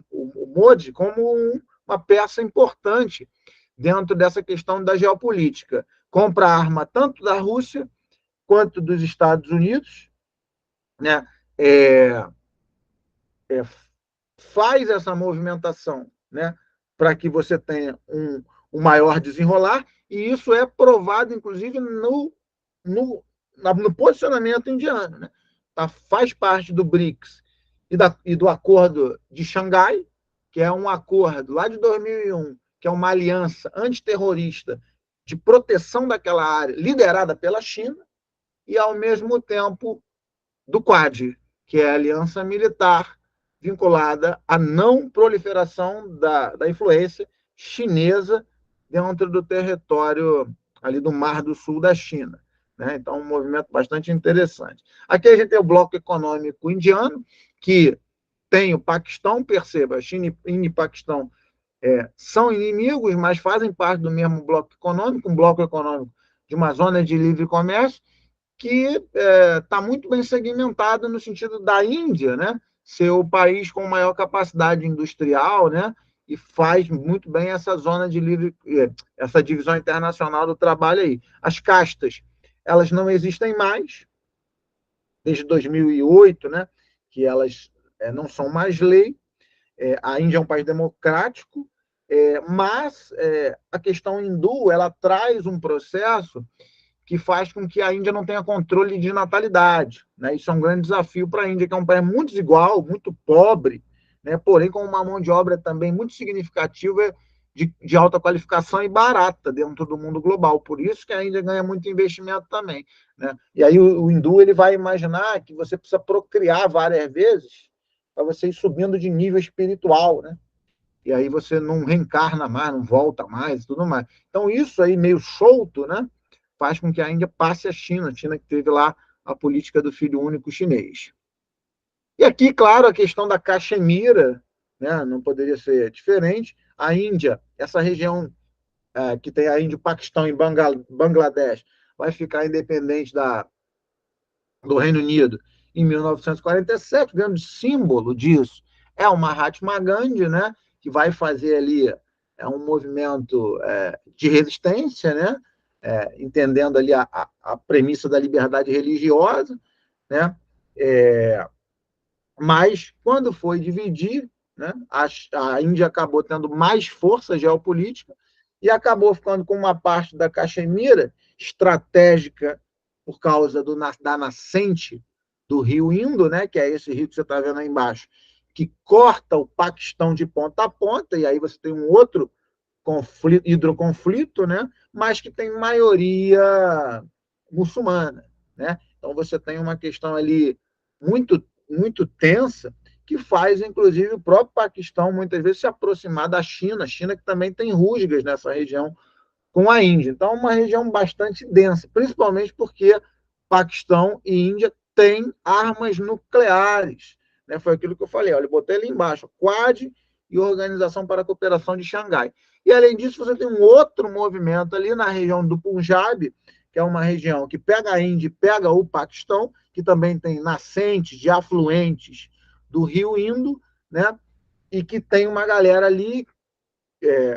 Modi como uma peça importante dentro dessa questão da geopolítica. Compra arma tanto da Rússia quanto dos Estados Unidos, né? Faz essa movimentação, né? Para que você tenha um maior desenrolar, e isso é provado, inclusive, no posicionamento indiano, né? Faz parte do BRICS e do Acordo de Xangai, que é um acordo lá de 2001, que é uma aliança antiterrorista de proteção daquela área, liderada pela China, e, ao mesmo tempo, do Quad, que é a aliança militar vinculada à não proliferação da influência chinesa dentro do território ali do Mar do Sul da China, né? Então, um movimento bastante interessante. Aqui a gente tem o bloco econômico indiano, que tem o Paquistão, perceba, China e Paquistão são inimigos, mas fazem parte do mesmo bloco econômico, um bloco econômico de uma zona de livre comércio, que está muito bem segmentado no sentido da Índia, né? Ser o país com maior capacidade industrial, né? E faz muito bem essa zona de livre, essa divisão internacional do trabalho aí. As castas, elas não existem mais, desde 2008, né? Que elas não são mais lei. A Índia é um país democrático, mas a questão hindu, ela traz um processo que faz com que a Índia não tenha controle de natalidade, né? Isso é um grande desafio para a Índia, que é um país muito desigual, muito pobre, né? Porém com uma mão de obra também muito significativa de alta qualificação e barata dentro do mundo global. Por isso que a Índia ganha muito investimento também, né? E aí o hindu ele vai imaginar que você precisa procriar várias vezes para você ir subindo de nível espiritual, né? e aí você não reencarna mais, não volta mais e tudo mais. Então, isso aí meio solto, né, faz com que a Índia passe a China que teve lá a política do filho único chinês. E aqui, claro, a questão da Caxemira, né, não poderia ser diferente. A Índia, essa região que tem a Índia, o Paquistão e Bangladesh, vai ficar independente do Reino Unido em 1947. O grande símbolo disso é o Mahatma Gandhi, né, que vai fazer ali um movimento de resistência, né, entendendo ali a premissa da liberdade religiosa, né, mas quando foi dividir, né, a Índia acabou tendo mais força geopolítica e acabou ficando com uma parte da Caxemira estratégica por causa da nascente do rio Indo, né, que é esse rio que você está vendo aí embaixo, que corta o Paquistão de ponta a ponta, e aí você tem um outro hidroconflito, né, mas que tem maioria muçulmana, né? Então você tem uma questão ali muito tensa que faz, inclusive, o próprio Paquistão muitas vezes se aproximar da China, China que também tem rusgas nessa região com a Índia. Então, é uma região bastante densa, principalmente porque Paquistão e Índia têm armas nucleares. Né? Foi aquilo que eu falei, olha, eu botei ali embaixo, Quad e Organização para a Cooperação de Xangai. E, além disso, você tem um outro movimento ali na região do Punjab, que é uma região que pega a Índia e pega o Paquistão, que também tem nascentes de afluentes do rio Indo, né? E que tem uma galera ali,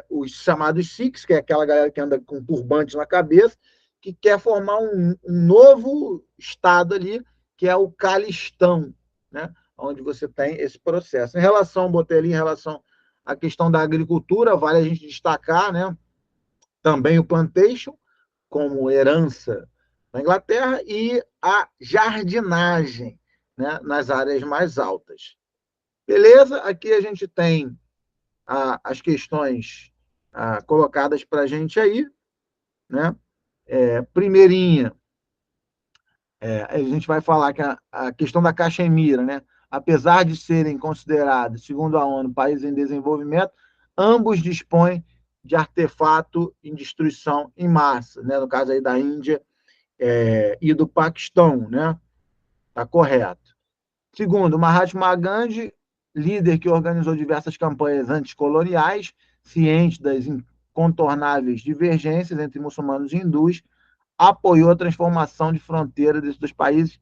os chamados Sikhs, que é aquela galera que anda com turbantes na cabeça, que quer formar um novo estado ali, que é o Calistão, né? Onde você tem esse processo. Em relação, botei ali, em relação à questão da agricultura, vale a gente destacar, né, também o plantation, como herança na Inglaterra, e a jardinagem, né, nas áreas mais altas. Beleza? Aqui a gente tem as questões colocadas para a gente aí, né? Primeirinha, a gente vai falar que a questão da Caxemira, né? Apesar de serem considerados, segundo a ONU, países em desenvolvimento, ambos dispõem de artefato em destruição em massa, né? No caso aí da Índia e do Paquistão, né? Tá correto. Segundo, Mahatma Gandhi, líder que organizou diversas campanhas anticoloniais, ciente das incontornáveis divergências entre muçulmanos e hindus, apoiou a transformação de fronteira desses dois países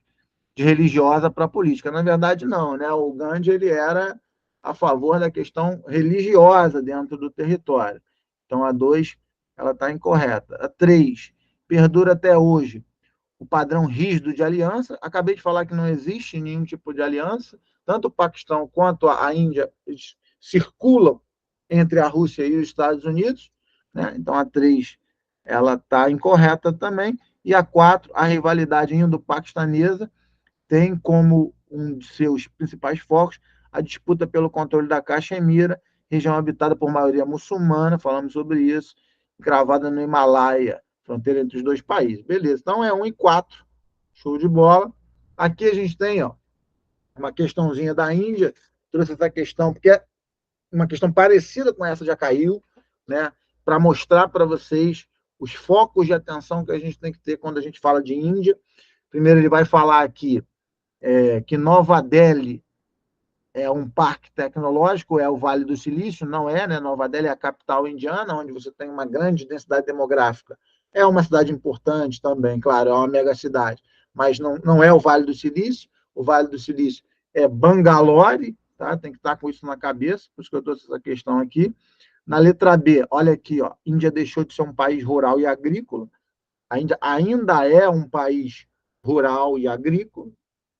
de religiosa para política. Na verdade, não, né? O Gandhi ele era a favor da questão religiosa dentro do território. Então, a 2 ela está incorreta. A 3 perdura até hoje o padrão rígido de aliança. Acabei de falar que não existe nenhum tipo de aliança. Tanto o Paquistão quanto a Índia circulam entre a Rússia e os Estados Unidos. Né? Então, a 3 ela está incorreta também. E a 4, a rivalidade indo-paquistanesa, tem como um de seus principais focos a disputa pelo controle da Caxemira, região habitada por maioria muçulmana, falamos sobre isso, gravada no Himalaia, fronteira entre os dois países. Beleza, então é 1 e 4, show de bola. Aqui a gente tem uma questãozinha da Índia, trouxe essa questão, porque é uma questão parecida com essa já caiu, né, para mostrar para vocês os focos de atenção que a gente tem que ter quando a gente fala de Índia. Primeiro ele vai falar aqui que Nova Delhi é um parque tecnológico, é o Vale do Silício, não é, né? Nova Delhi é a capital indiana, onde você tem uma grande densidade demográfica. É uma cidade importante também, claro, é uma megacidade, mas não é o Vale do Silício. O Vale do Silício é Bangalore, tá? Tem que estar com isso na cabeça, por isso que eu trouxe essa questão aqui. Na letra B, olha aqui, ó, Índia deixou de ser um país rural e agrícola, ainda é um país rural e agrícola,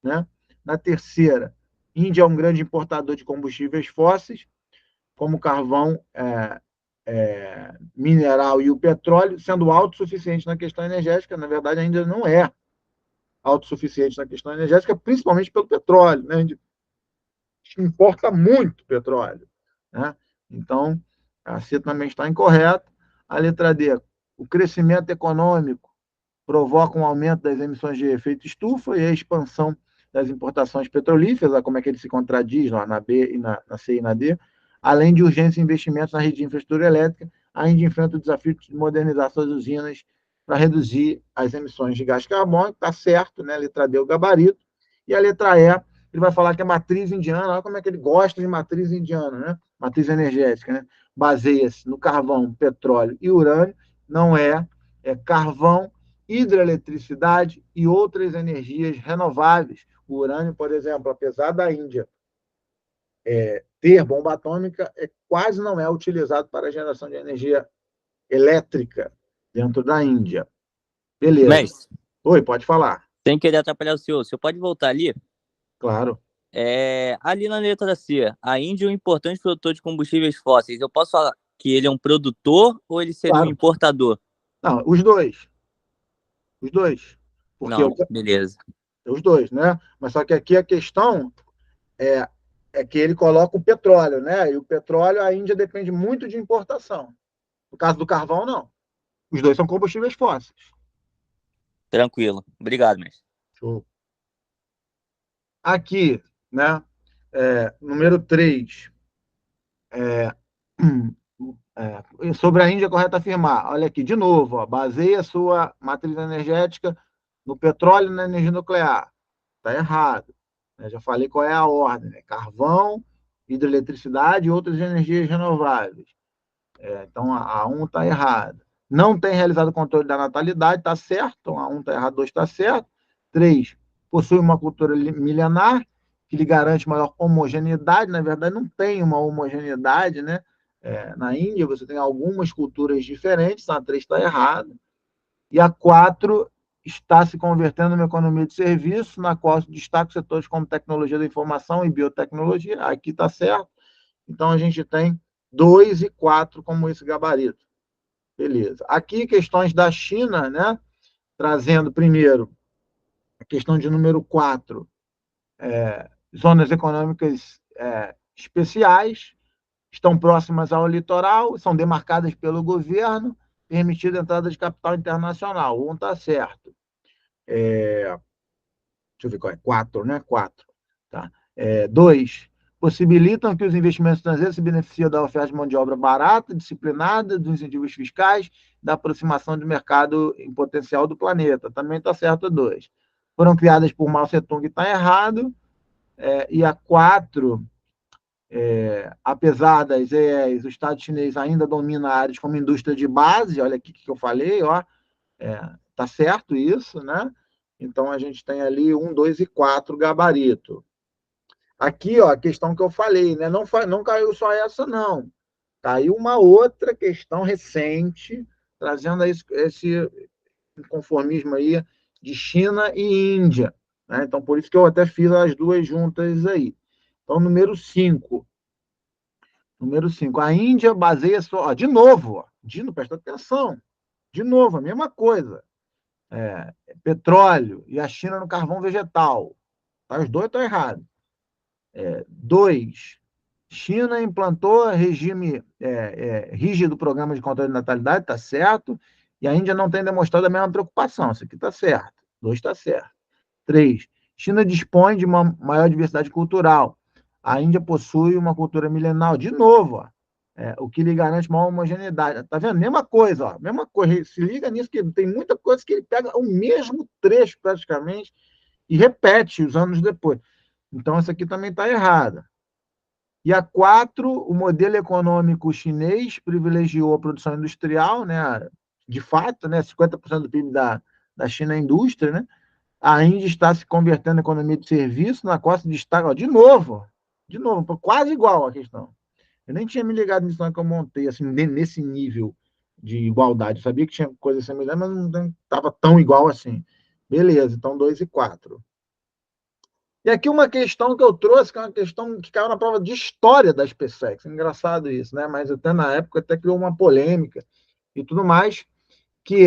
né? Na terceira, Índia é um grande importador de combustíveis fósseis, como carvão, mineral e o petróleo, sendo autossuficiente na questão energética. Na verdade, ainda não é autossuficiente na questão energética, principalmente pelo petróleo, né? A gente importa muito petróleo, né? Então, a C também está incorreta. A letra D, o crescimento econômico provoca um aumento das emissões de efeito estufa e a expansão das importações petrolíferas, como é que ele se contradiz lá na B, e na C e na D. além de urgentes investimentos na rede de infraestrutura elétrica, a Índia enfrenta o desafio de modernizar suas usinas para reduzir as emissões de gás carbônico, está certo, né? A letra D, o gabarito, e a letra E, ele vai falar que a matriz indiana, olha como é que ele gosta de matriz indiana, né? Matriz energética, né? Baseia-se no carvão, petróleo e urânio, não é carvão, hidroeletricidade e outras energias renováveis. O urânio, por exemplo, apesar da Índia ter bomba atômica, quase não é utilizado para a geração de energia elétrica dentro da Índia. Beleza. Mestre, Oi, pode falar. sem querer atrapalhar o senhor pode voltar ali? Claro. Ali na letra C, a Índia é um importante produtor de combustíveis fósseis. Eu posso falar que ele é um produtor ou ele seria um importador? Não, os dois. Os dois. Porque Não, beleza. Os dois, né? Mas só que aqui a questão é que ele coloca o petróleo, né? E o petróleo, a Índia depende muito de importação. No caso do carvão, não. Os dois são combustíveis fósseis. Tranquilo. Obrigado, mestre. Show. Aqui, né? Número 3. Sobre a Índia, é correto afirmar. Olha aqui, de novo, baseia sua matriz energética no petróleo e na energia nuclear. Está errado. Já falei qual é a ordem, né? Carvão, hidroeletricidade e outras energias renováveis. Então, a 1 está errada. Não tem realizado o controle da natalidade, está certo. Então, a 1 está errada, 2 está certo. 3, possui uma cultura milenar, que lhe garante maior homogeneidade. Na verdade, não tem uma homogeneidade, né? Na Índia, você tem algumas culturas diferentes, a 3 está errada. E a 4 está se convertendo numa economia de serviço, na qual se destaca setores como tecnologia da informação e biotecnologia. Aqui está certo. Então, a gente tem 2 e 4 como esse gabarito. Beleza. Aqui, questões da China, né? Trazendo primeiro a questão de número 4, zonas econômicas especiais, estão próximas ao litoral, são demarcadas pelo governo, permitida a entrada de capital internacional. 1 está certo. Deixa eu ver qual é. 4, né? 4. Tá. 2, possibilitam que os investimentos estrangeiros se beneficiem da oferta de mão de obra barata, disciplinada, dos incentivos fiscais, da aproximação do mercado em potencial do planeta. Também está certo 2. Foram criadas por Mao Tse-tung, está errado. E a 4, apesar das EEs, o Estado chinês ainda domina áreas como indústria de base, olha aqui que eu falei, tá certo isso, né? Então, a gente tem ali 1, 2 e 4 gabarito. Aqui, a questão que eu falei, né? Não caiu só essa, não. Caiu uma outra questão recente, trazendo esse inconformismo aí de China e Índia, né? Então, por isso que eu até fiz as duas juntas aí. Então, número 5. Número 5. A Índia baseia só... de novo, Dino, presta atenção. De novo, a mesma coisa. Petróleo e a China no carvão vegetal. Os dois estão errados. 2. China implantou regime rígido programa de controle de natalidade, está certo. E a Índia não tem demonstrado a mesma preocupação. Isso aqui está certo. 2 está certo. 3. China dispõe de uma maior diversidade cultural. A Índia possui uma cultura milenar. De novo, o que lhe garante maior homogeneidade. Está vendo? Mesma coisa. Mesma coisa. Se liga nisso, que tem muita coisa que ele pega o mesmo trecho, praticamente, e repete os anos depois. Então, essa aqui também está errada. E a 4, o modelo econômico chinês privilegiou a produção industrial, né? De fato, né? 50% do PIB da China é indústria, né? A Índia está se convertendo em economia de serviço, na qual se destaca, de novo, quase igual a questão. Eu nem tinha me ligado nisso que eu montei, assim, nesse nível de igualdade. Eu sabia que tinha coisa semelhante, mas não estava tão igual assim. Beleza, então 2 e 4. E aqui uma questão que eu trouxe, que é uma questão que caiu na prova de história da SpaceX. Engraçado isso, né? Mas até na época até criou uma polêmica e tudo mais, que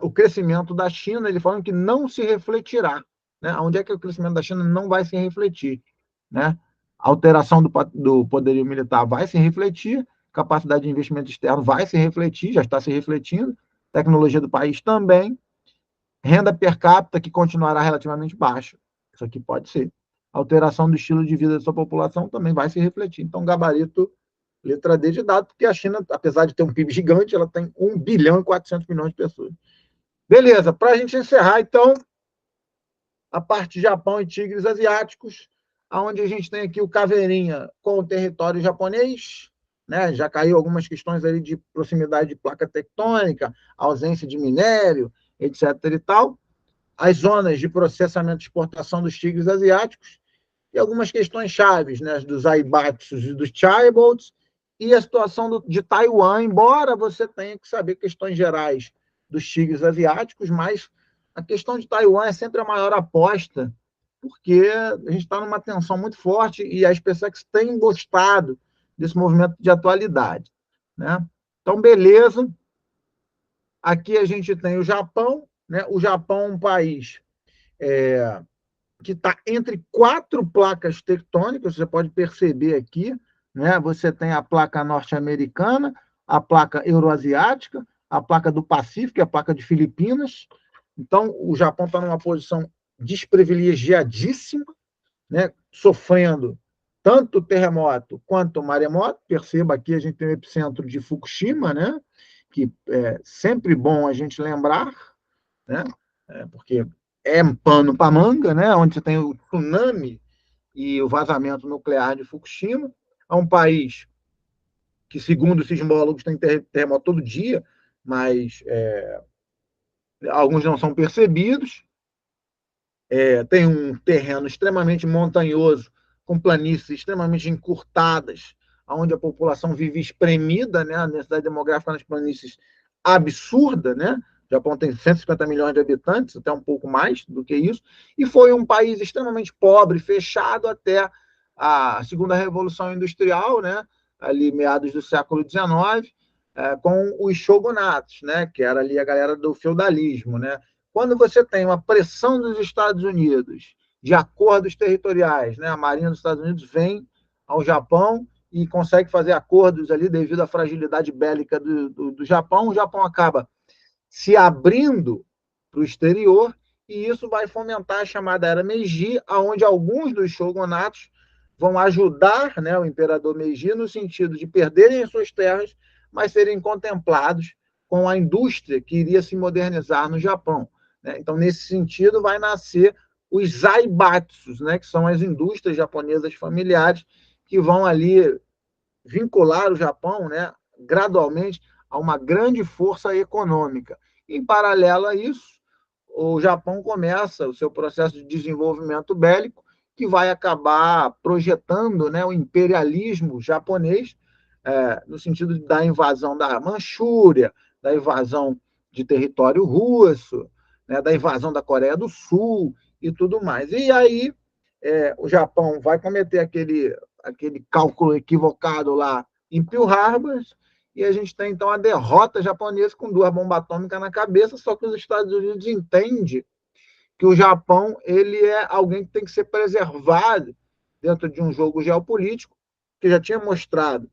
o crescimento da China, ele falando que não se refletirá. Né? Onde é que o crescimento da China não vai se refletir? Né? A alteração do poderio militar vai se refletir, capacidade de investimento externo vai se refletir, já está se refletindo, tecnologia do país também, renda per capita que continuará relativamente baixa. Isso aqui pode ser. a alteração do estilo de vida da sua população também vai se refletir. Então, gabarito, letra D de dado, porque a China, apesar de ter um PIB gigante, ela tem 1 bilhão e 400 milhões de pessoas. Beleza, para a gente encerrar, então, a parte de Japão e tigres asiáticos, onde a gente tem aqui o Caveirinha com o território japonês, né? Já caiu algumas questões ali de proximidade de placa tectônica, ausência de minério, etc. e tal. As zonas de processamento e exportação dos tigres asiáticos e algumas questões chaves, né? Dos aibatsus e dos chaibols, e a situação de Taiwan, embora você tenha que saber questões gerais dos tigres asiáticos, mas a questão de Taiwan é sempre a maior aposta, porque a gente está numa tensão muito forte e a SpaceX tem gostado desse movimento de atualidade, né? Então, beleza. Aqui a gente tem o Japão, né? O Japão é um país que está entre 4 placas tectônicas, você pode perceber aqui, né? Você tem a placa norte-americana, a placa euroasiática, a placa do Pacífico, a placa de Filipinas. Então, o Japão está numa posição desprivilegiadíssima, né? Sofrendo tanto terremoto quanto maremoto. Perceba aqui, a gente tem o epicentro de Fukushima, né? Que é sempre bom a gente lembrar, né? Porque é pano para manga, né? Onde você tem o tsunami e o vazamento nuclear de Fukushima. É um país que, segundo os sismólogos, tem terremoto todo dia, mas alguns não são percebidos. Tem um terreno extremamente montanhoso, com planícies extremamente encurtadas, onde a população vive espremida, né? A densidade demográfica nas planícies absurda, né? O Japão tem 150 milhões de habitantes, até um pouco mais do que isso, e foi um país extremamente pobre, fechado até a segunda Revolução Industrial, né? Ali meados do século XIX, com os shogunatos, né? Que era ali a galera do feudalismo, né? Quando você tem uma pressão dos Estados Unidos de acordos territoriais, né? A Marinha dos Estados Unidos vem ao Japão e consegue fazer acordos ali devido à fragilidade bélica do Japão. O Japão acaba se abrindo para o exterior e isso vai fomentar a chamada Era Meiji, onde alguns dos shogunatos vão ajudar, né, o imperador Meiji no sentido de perderem as suas terras, mas serem contemplados com a indústria que iria se modernizar no Japão. Então, nesse sentido, vai nascer os zaibatsus, né, que são as indústrias japonesas familiares que vão ali vincular o Japão, né, gradualmente a uma grande força econômica. Em paralelo a isso, o Japão começa o seu processo de desenvolvimento bélico, que vai acabar projetando, né, o imperialismo japonês, no sentido da invasão da Manchúria, da invasão de território russo, né, da invasão da Coreia do Sul e tudo mais. E aí o Japão vai cometer aquele cálculo equivocado lá em Pearl Harbor, e a gente tem, então, a derrota japonesa com 2 bombas atômicas na cabeça, só que os Estados Unidos entendem que o Japão ele é alguém que tem que ser preservado dentro de um jogo geopolítico, que já tinha mostrado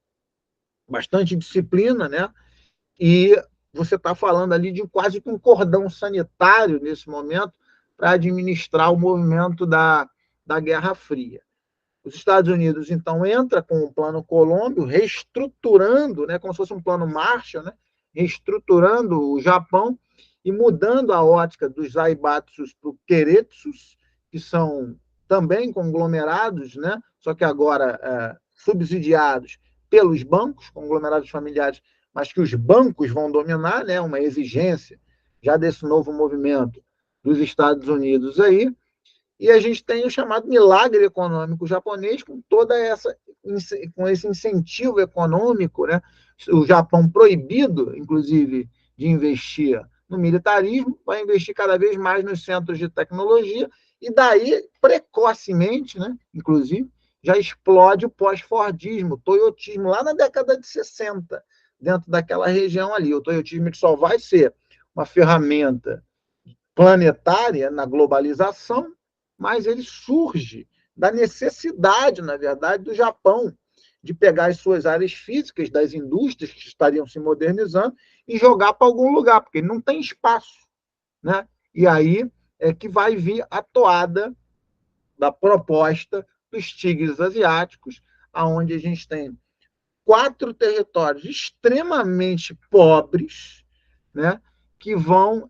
bastante disciplina, né? E você está falando ali de quase que um cordão sanitário nesse momento para administrar o movimento da Guerra Fria. Os Estados Unidos, então, entra com o Plano Colômbio, reestruturando, né, como se fosse um plano Marshall, né, reestruturando o Japão e mudando a ótica dos zaibatsus para o queretsus, que são também conglomerados, né, só que agora subsidiados pelos bancos, conglomerados familiares, mas que os bancos vão dominar, né, uma exigência já desse novo movimento dos Estados Unidos aí. E a gente tem o chamado milagre econômico japonês, com com esse incentivo econômico, né? O Japão proibido, inclusive, de investir no militarismo, vai investir cada vez mais nos centros de tecnologia, e daí, precocemente, né, inclusive, já explode o pós-fordismo, o toyotismo, lá na década de 60, dentro daquela região ali. O toyotismo que só vai ser uma ferramenta planetária na globalização, mas ele surge da necessidade, na verdade, do Japão de pegar as suas áreas físicas das indústrias que estariam se modernizando e jogar para algum lugar, porque ele não tem espaço, né? E aí é que vai vir a toada da proposta dos tigres asiáticos, aonde a gente tem 4 territórios extremamente pobres, né, que vão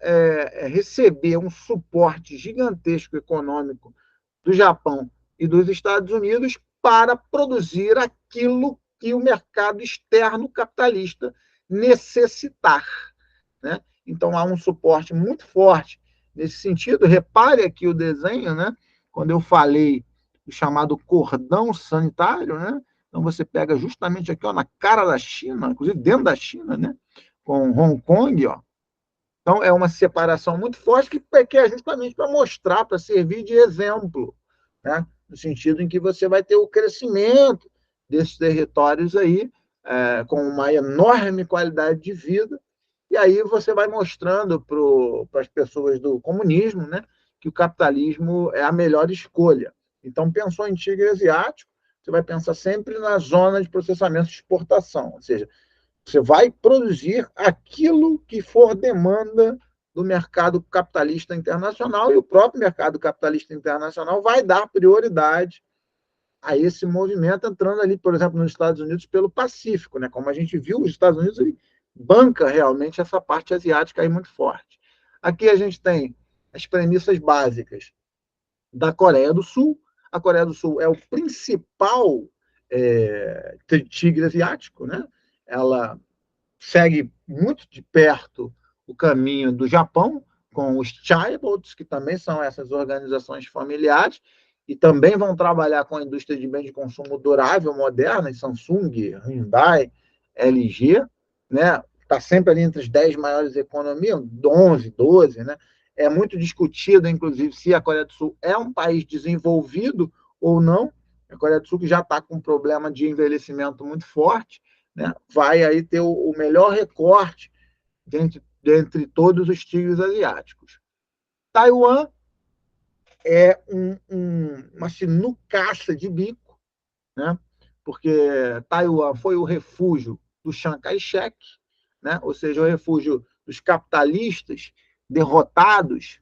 receber um suporte gigantesco econômico do Japão e dos Estados Unidos para produzir aquilo que o mercado externo capitalista necessitar, né? Então, há um suporte muito forte nesse sentido. Repare aqui o desenho, né? Quando eu falei do chamado cordão sanitário, né? Então, você pega justamente aqui, ó, na cara da China, inclusive dentro da China, né? Com Hong Kong, ó. Então, é uma separação muito forte que é justamente para mostrar, para servir de exemplo, né? No sentido em que você vai ter o crescimento desses territórios aí, com uma enorme qualidade de vida, e aí você vai mostrando para as pessoas do comunismo, né, que o capitalismo é a melhor escolha. Então, pensou em tigre asiático, você vai pensar sempre na zona de processamento de exportação, ou seja, você vai produzir aquilo que for demanda do mercado capitalista internacional, e o próprio mercado capitalista internacional vai dar prioridade a esse movimento, entrando ali, por exemplo, nos Estados Unidos pelo Pacífico, né? Como a gente viu, os Estados Unidos banca realmente essa parte asiática aí muito forte. Aqui a gente tem as premissas básicas da Coreia do Sul. A Coreia do Sul é o principal tigre asiático, né? Ela segue muito de perto o caminho do Japão, com os chaebots, que também são essas organizações familiares, e também vão trabalhar com a indústria de bens de consumo durável moderna, Samsung, Hyundai, LG, né? Está sempre ali entre as 10 maiores economias, 11, 12, né? É muito discutido, inclusive, se a Coreia do Sul é um país desenvolvido ou não. A Coreia do Sul, que já está com um problema de envelhecimento muito forte, né, vai aí ter o melhor recorte dentre todos os tigres asiáticos. Taiwan é uma sinucaça de bico, né, porque Taiwan foi o refúgio do Chiang Kai-shek, né, ou seja, o refúgio dos capitalistas derrotados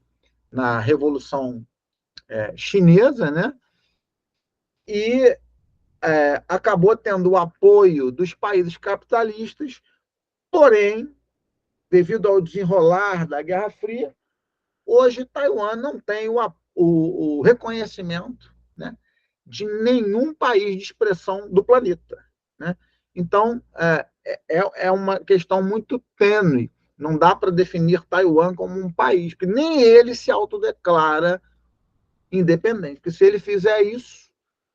na Revolução Chinesa, né, e acabou tendo o apoio dos países capitalistas, porém, devido ao desenrolar da Guerra Fria, hoje Taiwan não tem o reconhecimento, né, de nenhum país de expressão do planeta, né? Então, é uma questão muito tênue. Não dá para definir Taiwan como um país, porque nem ele se autodeclara independente. Porque se ele fizer isso,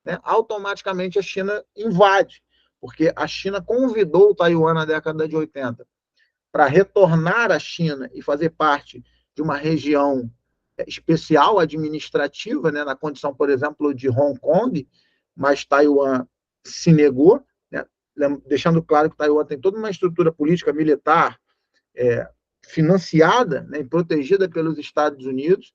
né, automaticamente a China invade, porque a China convidou o Taiwan na década de 80 para retornar à China e fazer parte de uma região especial administrativa, né, na condição, por exemplo, de Hong Kong, mas Taiwan se negou, né, deixando claro que Taiwan tem toda uma estrutura política militar financiada, né, e protegida pelos Estados Unidos,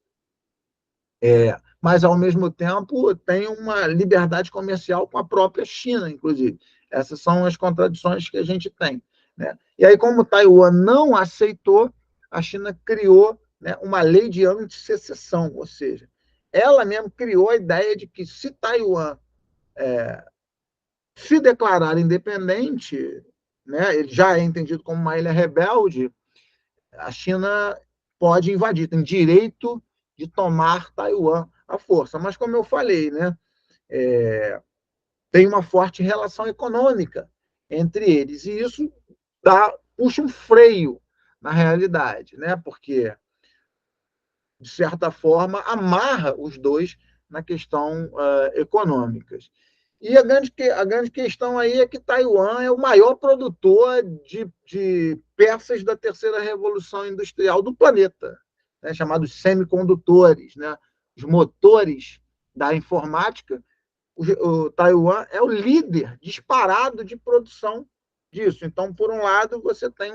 mas, ao mesmo tempo, tem uma liberdade comercial com a própria China, inclusive. Essas são as contradições que a gente tem, né? E aí, como Taiwan não aceitou, a China criou, né, uma lei de antissecessão, ou seja, ela mesmo criou a ideia de que se Taiwan se declarar independente, né, ele já é entendido como uma ilha rebelde, a China pode invadir, tem direito de tomar Taiwan à força. Mas, como eu falei, né, tem uma forte relação econômica entre eles, e isso puxa um freio na realidade, né, porque, de certa forma, amarra os dois na questão econômica. E a grande questão aí é que Taiwan é o maior produtor de peças da terceira revolução industrial do planeta, né, chamados semicondutores, né, os motores da informática. O Taiwan é o líder disparado de produção disso. Então, por um lado, você tem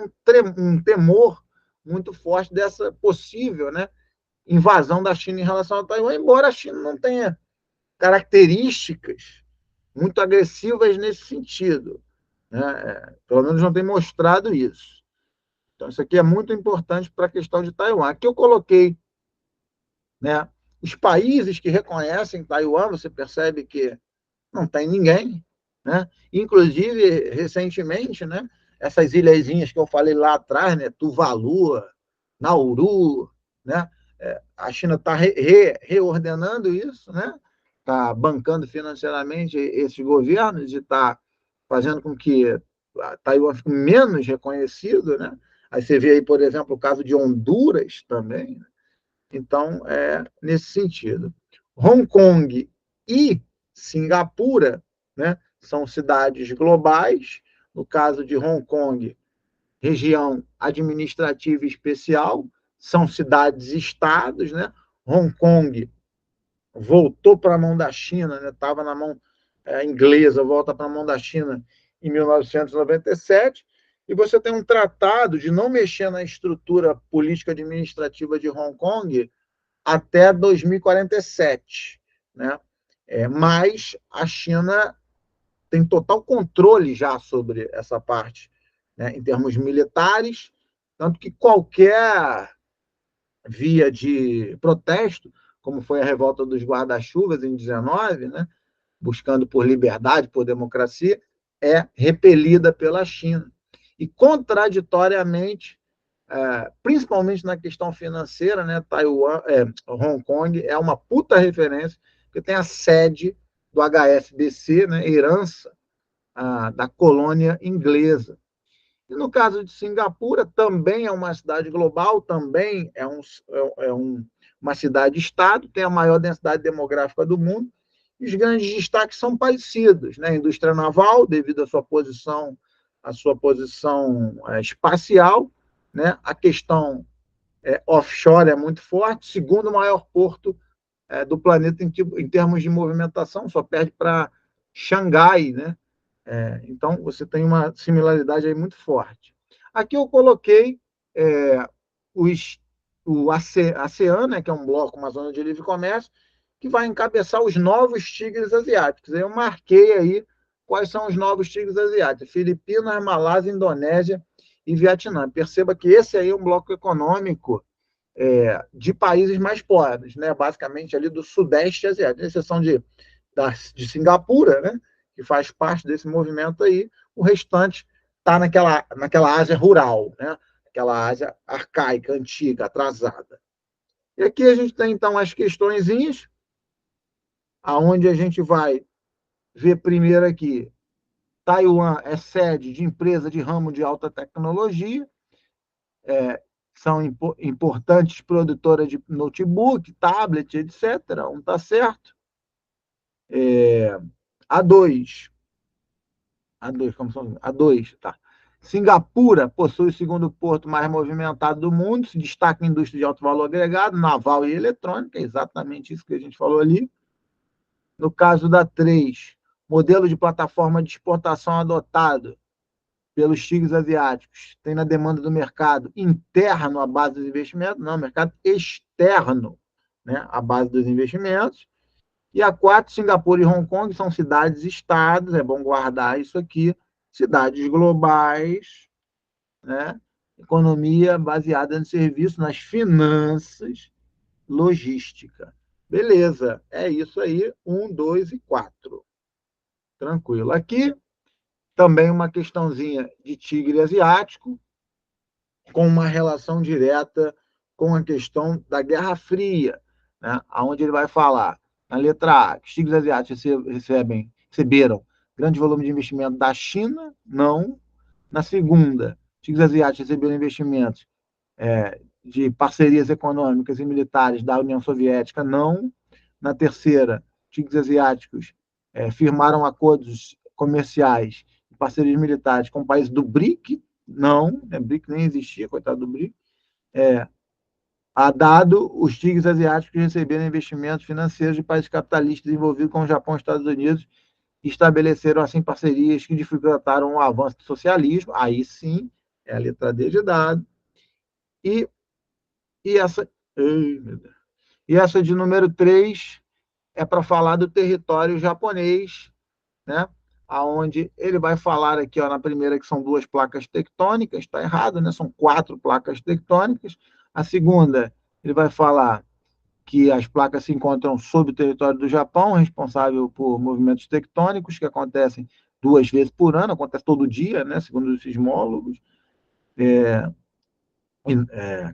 um temor muito forte dessa possível, né, invasão da China em relação a Taiwan, embora a China não tenha características muito agressivas nesse sentido, né? Pelo menos não tem mostrado isso. Então, isso aqui é muito importante para a questão de Taiwan. Aqui eu coloquei, né, Os países que reconhecem Taiwan, você percebe que não tem ninguém, né? Inclusive, recentemente, né, essas ilhazinhas que eu falei lá atrás, né, Tuvalu, Nauru, né, a China está reordenando isso, né? Está bancando financeiramente esses governos e está fazendo com que Taiwan fique menos reconhecido, né? Aí você vê aí, por exemplo, o caso de Honduras também, né? Então, nesse sentido. Hong Kong e Singapura, né, são cidades globais. No caso de Hong Kong, região administrativa especial, são cidades-estados, né? Hong Kong voltou para a mão da China, estava, né, na mão inglesa, volta para a mão da China em 1997, e você tem um tratado de não mexer na estrutura política administrativa de Hong Kong até 2047, né? Mas a China tem total controle já sobre essa parte, né, em termos militares, tanto que qualquer via de protesto, como foi a revolta dos guarda-chuvas em 19, né, buscando por liberdade, por democracia, é repelida pela China. E, contraditoriamente, principalmente na questão financeira, né, Hong Kong é uma puta referência, porque tem a sede do HSBC, né, herança da colônia inglesa. E no caso de Singapura, também é uma cidade global, também uma cidade-estado, tem a maior densidade demográfica do mundo, e os grandes destaques são parecidos, né? A indústria naval, devido à sua posição espacial, né? A questão offshore é muito forte, segundo maior porto do planeta em termos de movimentação, só perde para Xangai, né? Então, você tem uma similaridade aí muito forte. Aqui eu coloquei o ASEAN, né, que é um bloco, uma zona de livre comércio, que vai encabeçar os novos tigres asiáticos. Eu marquei aí quais são os novos tigres asiáticos: Filipinas, Malásia, Indonésia e Vietnã. Perceba que esse aí é um bloco econômico de países mais pobres, né? Basicamente ali do Sudeste Asiático, exceção de Singapura, né? Que faz parte desse movimento aí, o restante está naquela Ásia rural, né? Aquela Ásia arcaica, antiga, atrasada. E aqui a gente tem, então, as questõezinhas, aonde a gente vai ver primeiro aqui, Taiwan é sede de empresa de ramo de alta tecnologia, são importantes produtoras de notebook, tablet, etc. Não está certo. A2, tá. Singapura possui o segundo porto mais movimentado do mundo, se destaca em indústria de alto valor agregado, naval e eletrônica, é exatamente isso que a gente falou ali. No caso da 3, modelo de plataforma de exportação adotado pelos tigres asiáticos tem na demanda do mercado interno a base dos investimentos, não, mercado externo, né, a base dos investimentos. E a 4, Singapura e Hong Kong são cidades-estados, é bom guardar isso aqui, cidades globais, né? Economia baseada no serviço, nas finanças, logística. Beleza, é isso aí, 1, 2 e 4. Tranquilo. Aqui, também uma questãozinha de tigre asiático, com uma relação direta com a questão da Guerra Fria, né? Onde ele vai falar, na letra A, que os tigres asiáticos receberam grande volume de investimento da China, não. Na segunda, os tigres asiáticos receberam investimentos de parcerias econômicas e militares da União Soviética, não. Na terceira, os tigres asiáticos firmaram acordos comerciais e parcerias militares com países do BRIC, não, BRIC nem existia, coitado do BRIC. Dado os tigres asiáticos receberam investimentos financeiros de países capitalistas envolvidos com o Japão e Estados Unidos e estabeleceram, assim, parcerias que dificultaram o avanço do socialismo. Aí sim, é a letra D de dado. E essa de número 3 é para falar do território japonês, né? Onde ele vai falar aqui, na primeira, que são 2 placas tectônicas, está errado, né? São 4 placas tectônicas. A segunda, ele vai falar que as placas se encontram sob o território do Japão, responsável por movimentos tectônicos que acontecem 2 vezes por ano, acontece todo dia, né, segundo os sismólogos.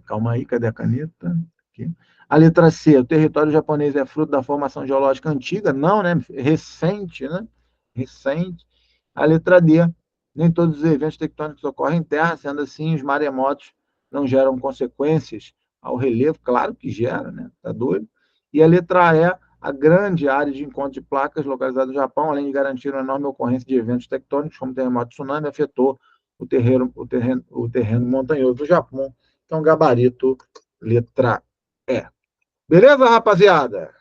Calma aí, cadê a caneta? Aqui. A letra C, o território japonês é fruto da formação geológica antiga? Não, né? Recente, né? Recente. A letra D, nem todos os eventos tectônicos ocorrem em terra, sendo assim, os maremotos não geram consequências ao relevo, claro que gera, né? Tá doido? E a letra E, a grande área de encontro de placas localizada no Japão, além de garantir uma enorme ocorrência de eventos tectônicos, como terremoto e tsunami, afetou o terreno montanhoso do Japão. Então, gabarito, letra E. Beleza, rapaziada?